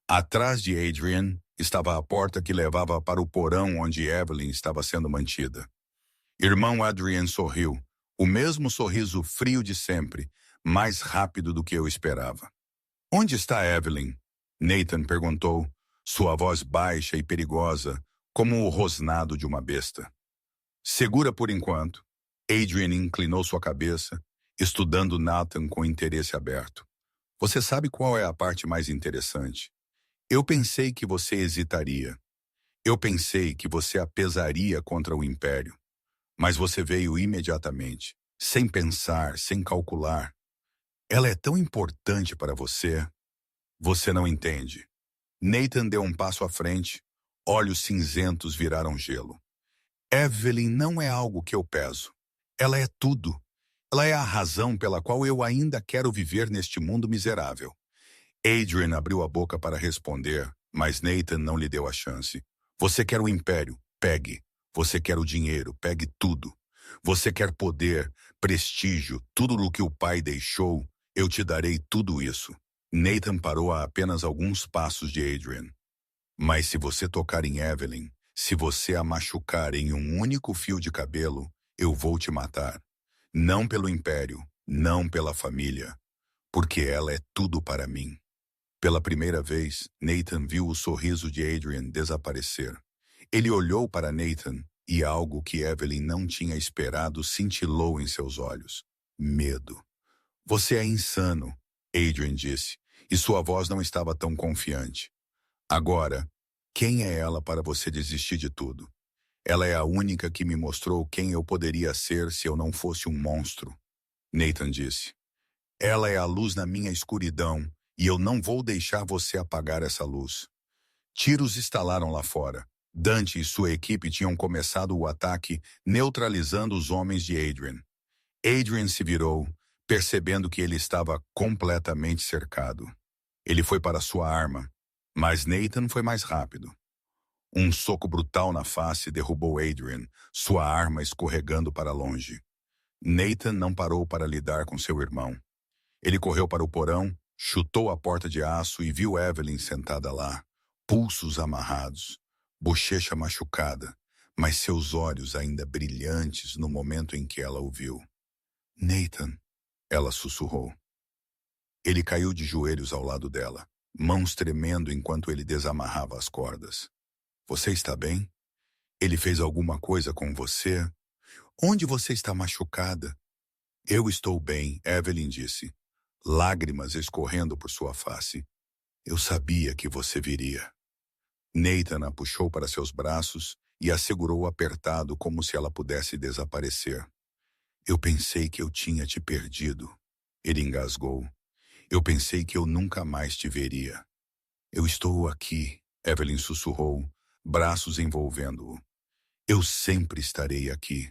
Atrás de Adrian estava a porta que levava para o porão onde Evelyn estava sendo mantida. Irmão Adrian sorriu, o mesmo sorriso frio de sempre, mais rápido do que eu esperava. Onde está Evelyn? Nathan perguntou, sua voz baixa e perigosa, como o rosnado de uma besta. Segura por enquanto. Adrian inclinou sua cabeça, estudando Nathan com interesse aberto. Você sabe qual é a parte mais interessante? Eu pensei que você hesitaria. Eu pensei que você apesaria contra o Império. Mas você veio imediatamente, sem pensar, sem calcular. Ela é tão importante para você. Você não entende. Nathan deu um passo à frente, olhos cinzentos viraram gelo. Evelyn não é algo que eu peso. Ela é tudo. Ela é a razão pela qual eu ainda quero viver neste mundo miserável. Adrian abriu a boca para responder, mas Nathan não lhe deu a chance. Você quer o império? Pegue. Você quer o dinheiro? Pegue tudo. Você quer poder, prestígio, tudo o que o pai deixou? Eu te darei tudo isso. Nathan parou a apenas alguns passos de Adrian. Mas se você tocar em Evelyn, se você a machucar em um único fio de cabelo, eu vou te matar. Não pelo império, não pela família, porque ela é tudo para mim. Pela primeira vez, Nathan viu o sorriso de Adrian desaparecer. Ele olhou para Nathan e algo que Evelyn não tinha esperado cintilou em seus olhos. Medo. Você é insano, Adrian disse, e sua voz não estava tão confiante. Agora, quem é ela para você desistir de tudo? Ela é a única que me mostrou quem eu poderia ser se eu não fosse um monstro. Nathan disse. Ela é a luz na minha escuridão, e eu não vou deixar você apagar essa luz. Tiros estalaram lá fora. Dante e sua equipe tinham começado o ataque neutralizando os homens de Adrian. Adrian se virou, percebendo que ele estava completamente cercado. Ele foi para sua arma, mas Nathan foi mais rápido. Um soco brutal na face derrubou Adrian, sua arma escorregando para longe. Nathan não parou para lidar com seu irmão. Ele correu para o porão, chutou a porta de aço e viu Evelyn sentada lá, pulsos amarrados, bochecha machucada, mas seus olhos ainda brilhantes no momento em que ela o viu. Nathan, ela sussurrou. Ele caiu de joelhos ao lado dela, mãos tremendo enquanto ele desamarrava as cordas. Você está bem? Ele fez alguma coisa com você? Onde você está machucada? Eu estou bem, Evelyn disse, lágrimas escorrendo por sua face. Eu sabia que você viria. Nathan a puxou para seus braços e a segurou apertado como se ela pudesse desaparecer. Eu pensei que eu tinha te perdido. Ele engasgou. Eu pensei que eu nunca mais te veria. Eu estou aqui, Evelyn sussurrou, braços envolvendo-o. Eu sempre estarei aqui.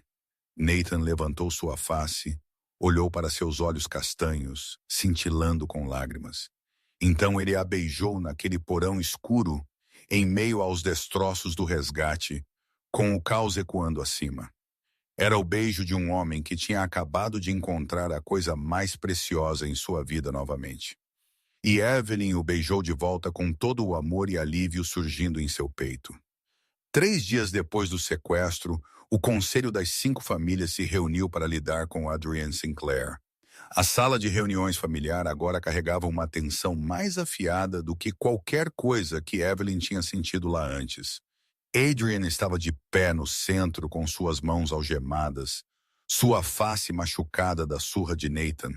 Nathan levantou sua face, olhou para seus olhos castanhos, cintilando com lágrimas. Então ele a beijou naquele porão escuro, em meio aos destroços do resgate, com o caos ecoando acima. Era o beijo de um homem que tinha acabado de encontrar a coisa mais preciosa em sua vida novamente. E Evelyn o beijou de volta com todo o amor e alívio surgindo em seu peito. 3 dias depois do sequestro, o Conselho das 5 Famílias se reuniu para lidar com Adrian Sinclair. A sala de reuniões familiar agora carregava uma tensão mais afiada do que qualquer coisa que Evelyn tinha sentido lá antes. Adrian estava de pé no centro com suas mãos algemadas, sua face machucada da surra de Nathan.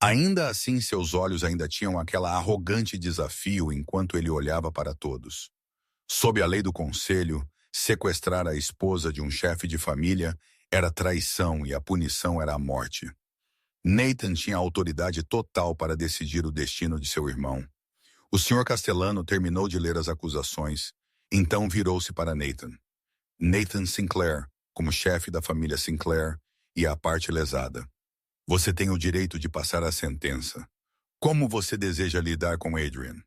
Ainda assim, seus olhos ainda tinham aquela arrogante desafio enquanto ele olhava para todos. Sob a lei do conselho, sequestrar a esposa de um chefe de família era traição e a punição era a morte. Nathan tinha autoridade total para decidir o destino de seu irmão. O Sr. Castellano terminou de ler as acusações, então virou-se para Nathan. Nathan Sinclair, como chefe da família Sinclair, e a parte lesada. Você tem o direito de passar a sentença. Como você deseja lidar com Adrian?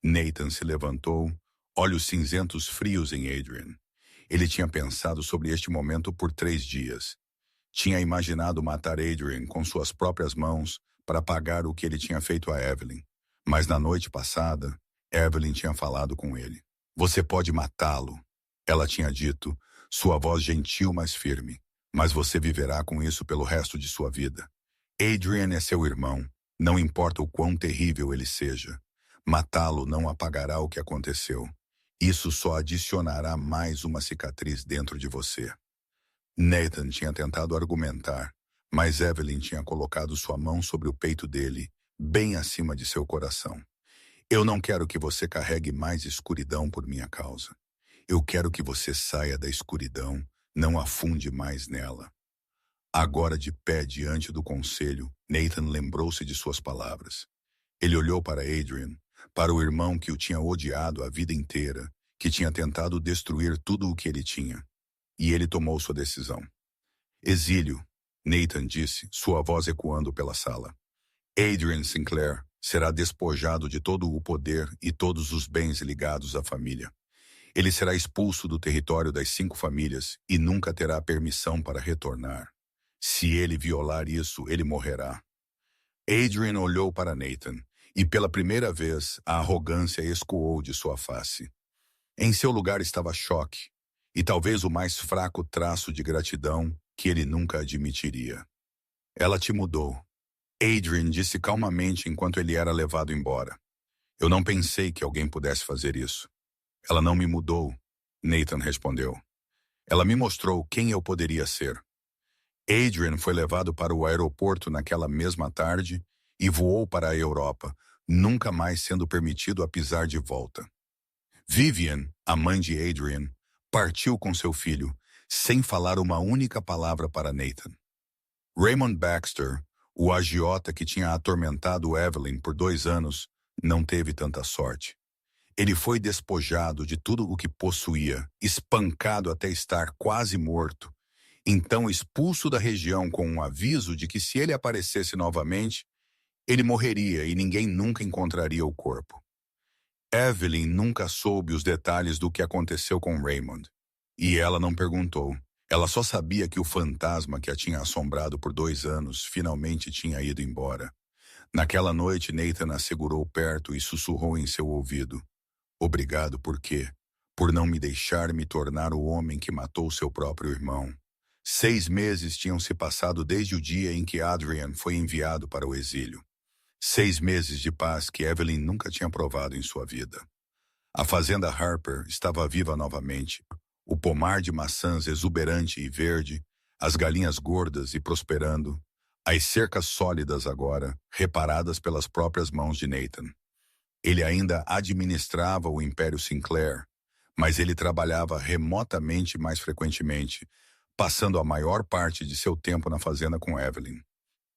Nathan se levantou, olhos cinzentos frios em Adrian. Ele tinha pensado sobre este momento por 3 dias. Tinha imaginado matar Adrian com suas próprias mãos para pagar o que ele tinha feito a Evelyn. Mas na noite passada, Evelyn tinha falado com ele. Você pode matá-lo, ela tinha dito, sua voz gentil mas firme. Mas você viverá com isso pelo resto de sua vida. Adrian é seu irmão, não importa o quão terrível ele seja. Matá-lo não apagará o que aconteceu. Isso só adicionará mais uma cicatriz dentro de você. Nathan tinha tentado argumentar, mas Evelyn tinha colocado sua mão sobre o peito dele, bem acima de seu coração. Eu não quero que você carregue mais escuridão por minha causa. Eu quero que você saia da escuridão, não afunde mais nela. Agora de pé diante do conselho, Nathan lembrou-se de suas palavras. Ele olhou para Adrian, para o irmão que o tinha odiado a vida inteira, que tinha tentado destruir tudo o que ele tinha. E ele tomou sua decisão. Exílio, Nathan disse, sua voz ecoando pela sala. Adrian Sinclair será despojado de todo o poder e todos os bens ligados à família. Ele será expulso do território das 5 famílias e nunca terá permissão para retornar. Se ele violar isso, ele morrerá. Adrian olhou para Nathan e pela primeira vez a arrogância escoou de sua face. Em seu lugar estava choque e talvez o mais fraco traço de gratidão que ele nunca admitiria. Ela te mudou. Adrian disse calmamente enquanto ele era levado embora. Eu não pensei que alguém pudesse fazer isso. Ela não me mudou, Nathan respondeu. Ela me mostrou quem eu poderia ser. Adrian foi levado para o aeroporto naquela mesma tarde e voou para a Europa, nunca mais sendo permitido a pisar de volta. Vivian, a mãe de Adrian, partiu com seu filho, sem falar uma única palavra para Nathan. Raymond Baxter, o agiota que tinha atormentado Evelyn por 2 anos, não teve tanta sorte. Ele foi despojado de tudo o que possuía, espancado até estar quase morto, então expulso da região com um aviso de que se ele aparecesse novamente, ele morreria e ninguém nunca encontraria o corpo. Evelyn nunca soube os detalhes do que aconteceu com Raymond. E ela não perguntou. Ela só sabia que o fantasma que a tinha assombrado por 2 anos finalmente tinha ido embora. Naquela noite, Nathan a segurou perto e sussurrou em seu ouvido. Obrigado por quê? Por não me deixar me tornar o homem que matou seu próprio irmão. 6 meses tinham se passado desde o dia em que Adrian foi enviado para o exílio. 6 meses de paz que Evelyn nunca tinha provado em sua vida. A fazenda Harper estava viva novamente. O pomar de maçãs exuberante e verde, as galinhas gordas e prosperando, as cercas sólidas agora, reparadas pelas próprias mãos de Nathan. Ele ainda administrava o Império Sinclair, mas ele trabalhava remotamente mais frequentemente, passando a maior parte de seu tempo na fazenda com Evelyn.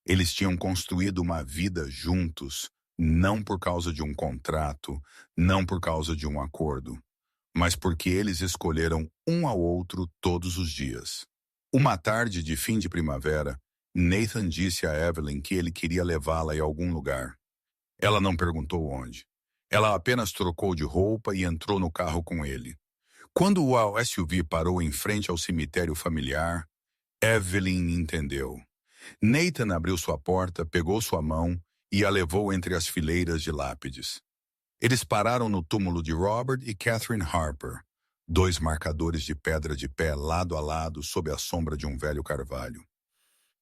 Eles tinham construído uma vida juntos, não por causa de um contrato, não por causa de um acordo, mas porque eles escolheram um ao outro todos os dias. Uma tarde de fim de primavera, Nathan disse a Evelyn que ele queria levá-la em algum lugar. Ela não perguntou onde. Ela apenas trocou de roupa e entrou no carro com ele. Quando o SUV parou em frente ao cemitério familiar, Evelyn entendeu. Nathan abriu sua porta, pegou sua mão e a levou entre as fileiras de lápides. Eles pararam no túmulo de Robert e Catherine Harper, 2 marcadores de pedra de pé lado a lado sob a sombra de um velho carvalho.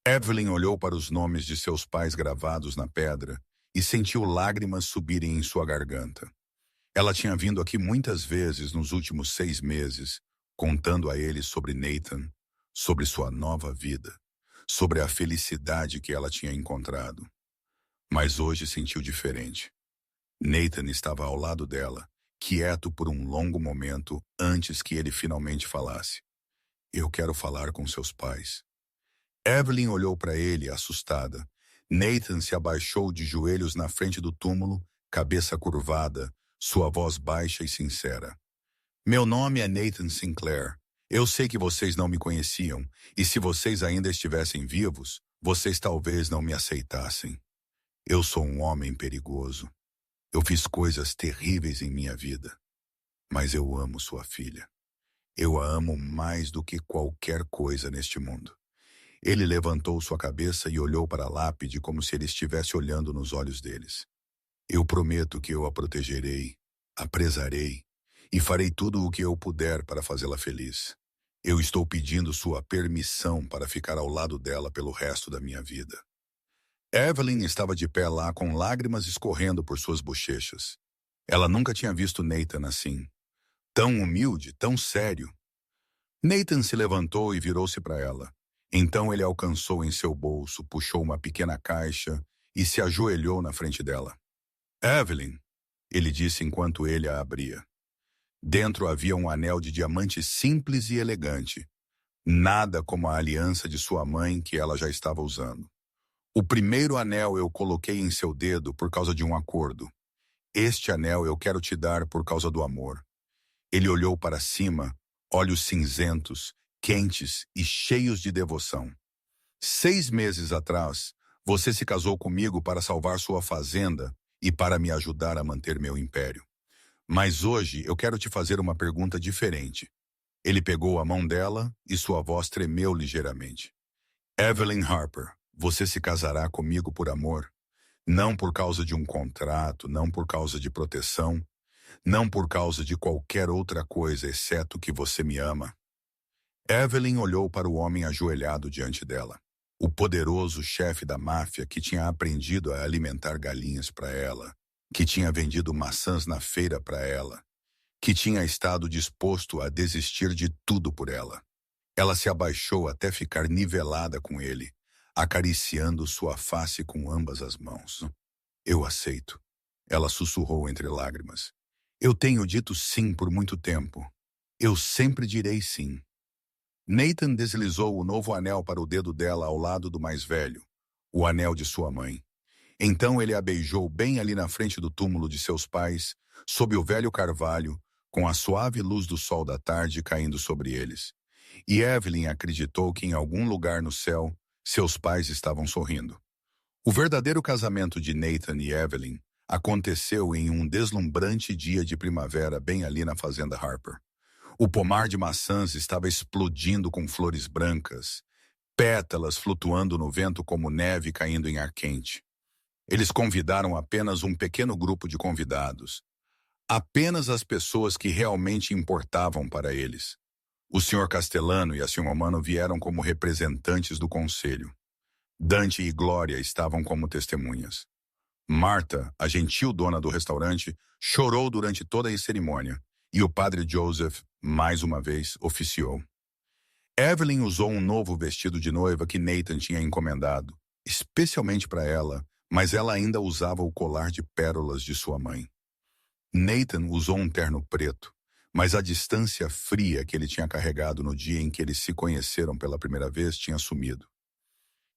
Evelyn olhou para os nomes de seus pais gravados na pedra e sentiu lágrimas subirem em sua garganta. Ela tinha vindo aqui muitas vezes nos últimos 6 meses, contando a ele sobre Nathan, sobre sua nova vida, sobre a felicidade que ela tinha encontrado. Mas hoje sentiu diferente. Nathan estava ao lado dela, quieto por um longo momento antes que ele finalmente falasse. Eu quero falar com seus pais. Evelyn olhou para ele, assustada. Nathan se abaixou de joelhos na frente do túmulo, cabeça curvada, sua voz baixa e sincera. Meu nome é Nathan Sinclair. Eu sei que vocês não me conheciam, e se vocês ainda estivessem vivos, vocês talvez não me aceitassem. Eu sou um homem perigoso. Eu fiz coisas terríveis em minha vida. Mas eu amo sua filha. Eu a amo mais do que qualquer coisa neste mundo. Ele levantou sua cabeça e olhou para a lápide como se ele estivesse olhando nos olhos deles. Eu prometo que eu a protegerei, a prezarei, e farei tudo o que eu puder para fazê-la feliz. Eu estou pedindo sua permissão para ficar ao lado dela pelo resto da minha vida. Evelyn estava de pé lá com lágrimas escorrendo por suas bochechas. Ela nunca tinha visto Nathan assim. Tão humilde, tão sério. Nathan se levantou e virou-se para ela. Então ele alcançou em seu bolso, puxou uma pequena caixa e se ajoelhou na frente dela. Evelyn, ele disse enquanto ele a abria. Dentro havia um anel de diamante simples e elegante. Nada como a aliança de sua mãe que ela já estava usando. O primeiro anel eu coloquei em seu dedo por causa de um acordo. Este anel eu quero te dar por causa do amor. Ele olhou para cima, olhos cinzentos, quentes e cheios de devoção. 6 meses atrás, você se casou comigo para salvar sua fazenda e para me ajudar a manter meu império. Mas hoje eu quero te fazer uma pergunta diferente. Ele pegou a mão dela e sua voz tremeu ligeiramente. Evelyn Harper, você se casará comigo por amor? Não por causa de um contrato, não por causa de proteção, não por causa de qualquer outra coisa exceto que você me ama. Evelyn olhou para o homem ajoelhado diante dela. O poderoso chefe da máfia que tinha aprendido a alimentar galinhas para ela, que tinha vendido maçãs na feira para ela, que tinha estado disposto a desistir de tudo por ela. Ela se abaixou até ficar nivelada com ele, acariciando sua face com ambas as mãos. Eu aceito. Ela sussurrou entre lágrimas. Eu tenho dito sim por muito tempo. Eu sempre direi sim. Nathan deslizou o novo anel para o dedo dela ao lado do mais velho, o anel de sua mãe. Então ele a beijou bem ali na frente do túmulo de seus pais, sob o velho carvalho, com a suave luz do sol da tarde caindo sobre eles. E Evelyn acreditou que em algum lugar no céu, seus pais estavam sorrindo. O verdadeiro casamento de Nathan e Evelyn aconteceu em um deslumbrante dia de primavera bem ali na fazenda Harper. O pomar de maçãs estava explodindo com flores brancas, pétalas flutuando no vento como neve caindo em ar quente. Eles convidaram apenas um pequeno grupo de convidados, apenas as pessoas que realmente importavam para eles. O Sr. Castellano e a Sra. Mano vieram como representantes do conselho. Dante e Glória estavam como testemunhas. Marta, a gentil dona do restaurante, chorou durante toda a cerimônia, e o padre Joseph, mais uma vez, oficiou. Evelyn usou um novo vestido de noiva que Nathan tinha encomendado, especialmente para ela, mas ela ainda usava o colar de pérolas de sua mãe. Nathan usou um terno preto, mas a distância fria que ele tinha carregado no dia em que eles se conheceram pela primeira vez tinha sumido.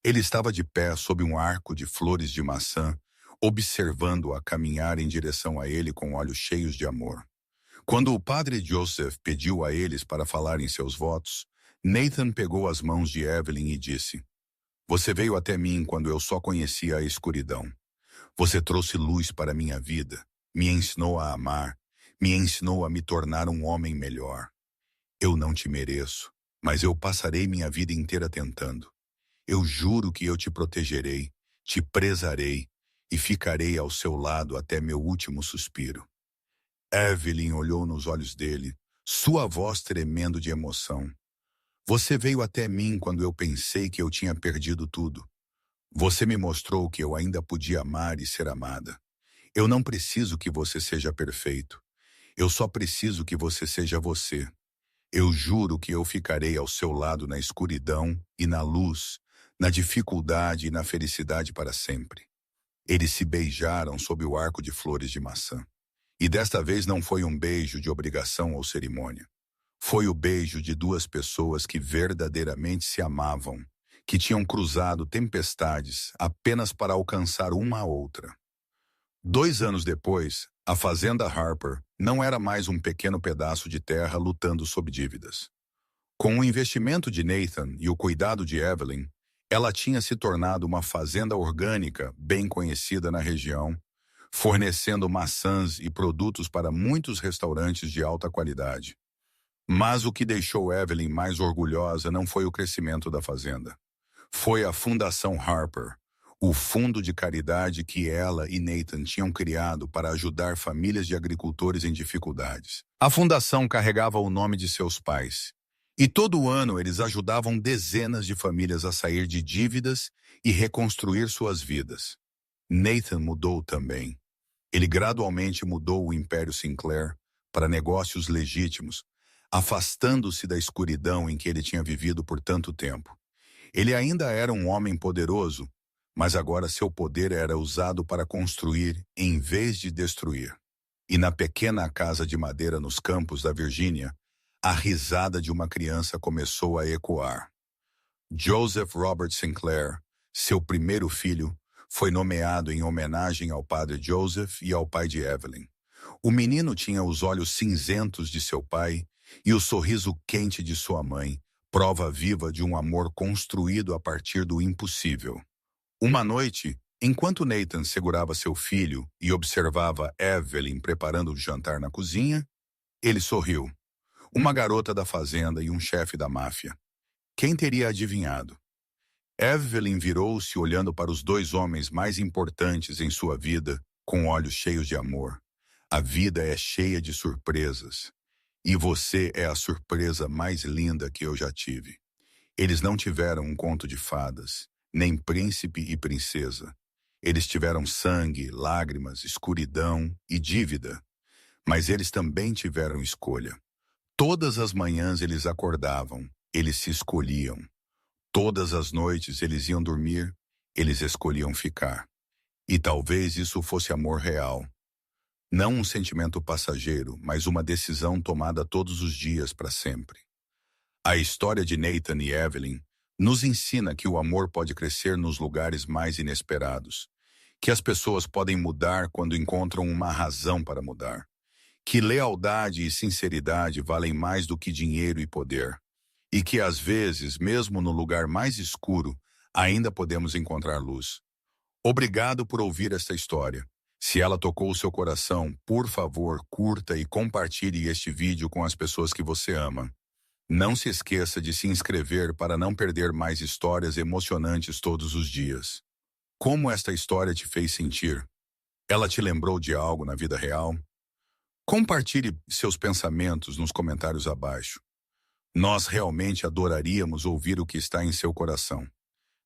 Ele estava de pé sob um arco de flores de maçã, observando-a caminhar em direção a ele com olhos cheios de amor. Quando o padre Joseph pediu a eles para falarem seus votos, Nathan pegou as mãos de Evelyn e disse: "Você veio até mim quando eu só conhecia a escuridão. Você trouxe luz para minha vida, me ensinou a amar, me ensinou a me tornar um homem melhor. Eu não te mereço, mas eu passarei minha vida inteira tentando. Eu juro que eu te protegerei, te prezarei e ficarei ao seu lado até meu último suspiro." Evelyn olhou nos olhos dele, sua voz tremendo de emoção. "Você veio até mim quando eu pensei que eu tinha perdido tudo. Você me mostrou que eu ainda podia amar e ser amada. Eu não preciso que você seja perfeito. Eu só preciso que você seja você. Eu juro que eu ficarei ao seu lado na escuridão e na luz, na dificuldade e na felicidade para sempre." Eles se beijaram sob o arco de flores de maçã. E desta vez não foi um beijo de obrigação ou cerimônia. Foi o beijo de duas pessoas que verdadeiramente se amavam, que tinham cruzado tempestades apenas para alcançar uma a outra. 2 anos depois, a fazenda Harper não era mais um pequeno pedaço de terra lutando sob dívidas. Com o investimento de Nathan e o cuidado de Evelyn, ela tinha se tornado uma fazenda orgânica bem conhecida na região, fornecendo maçãs e produtos para muitos restaurantes de alta qualidade. Mas o que deixou Evelyn mais orgulhosa não foi o crescimento da fazenda. Foi a Fundação Harper, o fundo de caridade que ela e Nathan tinham criado para ajudar famílias de agricultores em dificuldades. A fundação carregava o nome de seus pais, e todo ano eles ajudavam dezenas de famílias a sair de dívidas e reconstruir suas vidas. Nathan mudou também. Ele gradualmente mudou o Império Sinclair para negócios legítimos, afastando-se da escuridão em que ele tinha vivido por tanto tempo. Ele ainda era um homem poderoso, mas agora seu poder era usado para construir em vez de destruir. E na pequena casa de madeira nos campos da Virgínia, a risada de uma criança começou a ecoar. Joseph Robert Sinclair, seu primeiro filho, foi nomeado em homenagem ao padre Joseph e ao pai de Evelyn. O menino tinha os olhos cinzentos de seu pai e o sorriso quente de sua mãe, prova viva de um amor construído a partir do impossível. Uma noite, enquanto Nathan segurava seu filho e observava Evelyn preparando o jantar na cozinha, ele sorriu. Uma garota da fazenda e um chefe da máfia. Quem teria adivinhado? Evelyn virou-se olhando para os dois homens mais importantes em sua vida, com olhos cheios de amor. A vida é cheia de surpresas. E você é a surpresa mais linda que eu já tive. Eles não tiveram um conto de fadas, nem príncipe e princesa. Eles tiveram sangue, lágrimas, escuridão e dívida. Mas eles também tiveram escolha. Todas as manhãs eles acordavam, eles se escolhiam. Todas as noites eles iam dormir, eles escolhiam ficar. E talvez isso fosse amor real. Não um sentimento passageiro, mas uma decisão tomada todos os dias para sempre. A história de Nathan e Evelyn nos ensina que o amor pode crescer nos lugares mais inesperados, que as pessoas podem mudar quando encontram uma razão para mudar, que lealdade e sinceridade valem mais do que dinheiro e poder, e que às vezes, mesmo no lugar mais escuro, ainda podemos encontrar luz. Obrigado por ouvir esta história. Se ela tocou o seu coração, por favor, curta e compartilhe este vídeo com as pessoas que você ama. Não se esqueça de se inscrever para não perder mais histórias emocionantes todos os dias. Como esta história te fez sentir? Ela te lembrou de algo na vida real? Compartilhe seus pensamentos nos comentários abaixo. Nós realmente adoraríamos ouvir o que está em seu coração.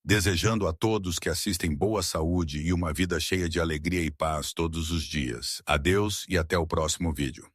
Desejando a todos que assistem boa saúde e uma vida cheia de alegria e paz todos os dias. Adeus e até o próximo vídeo.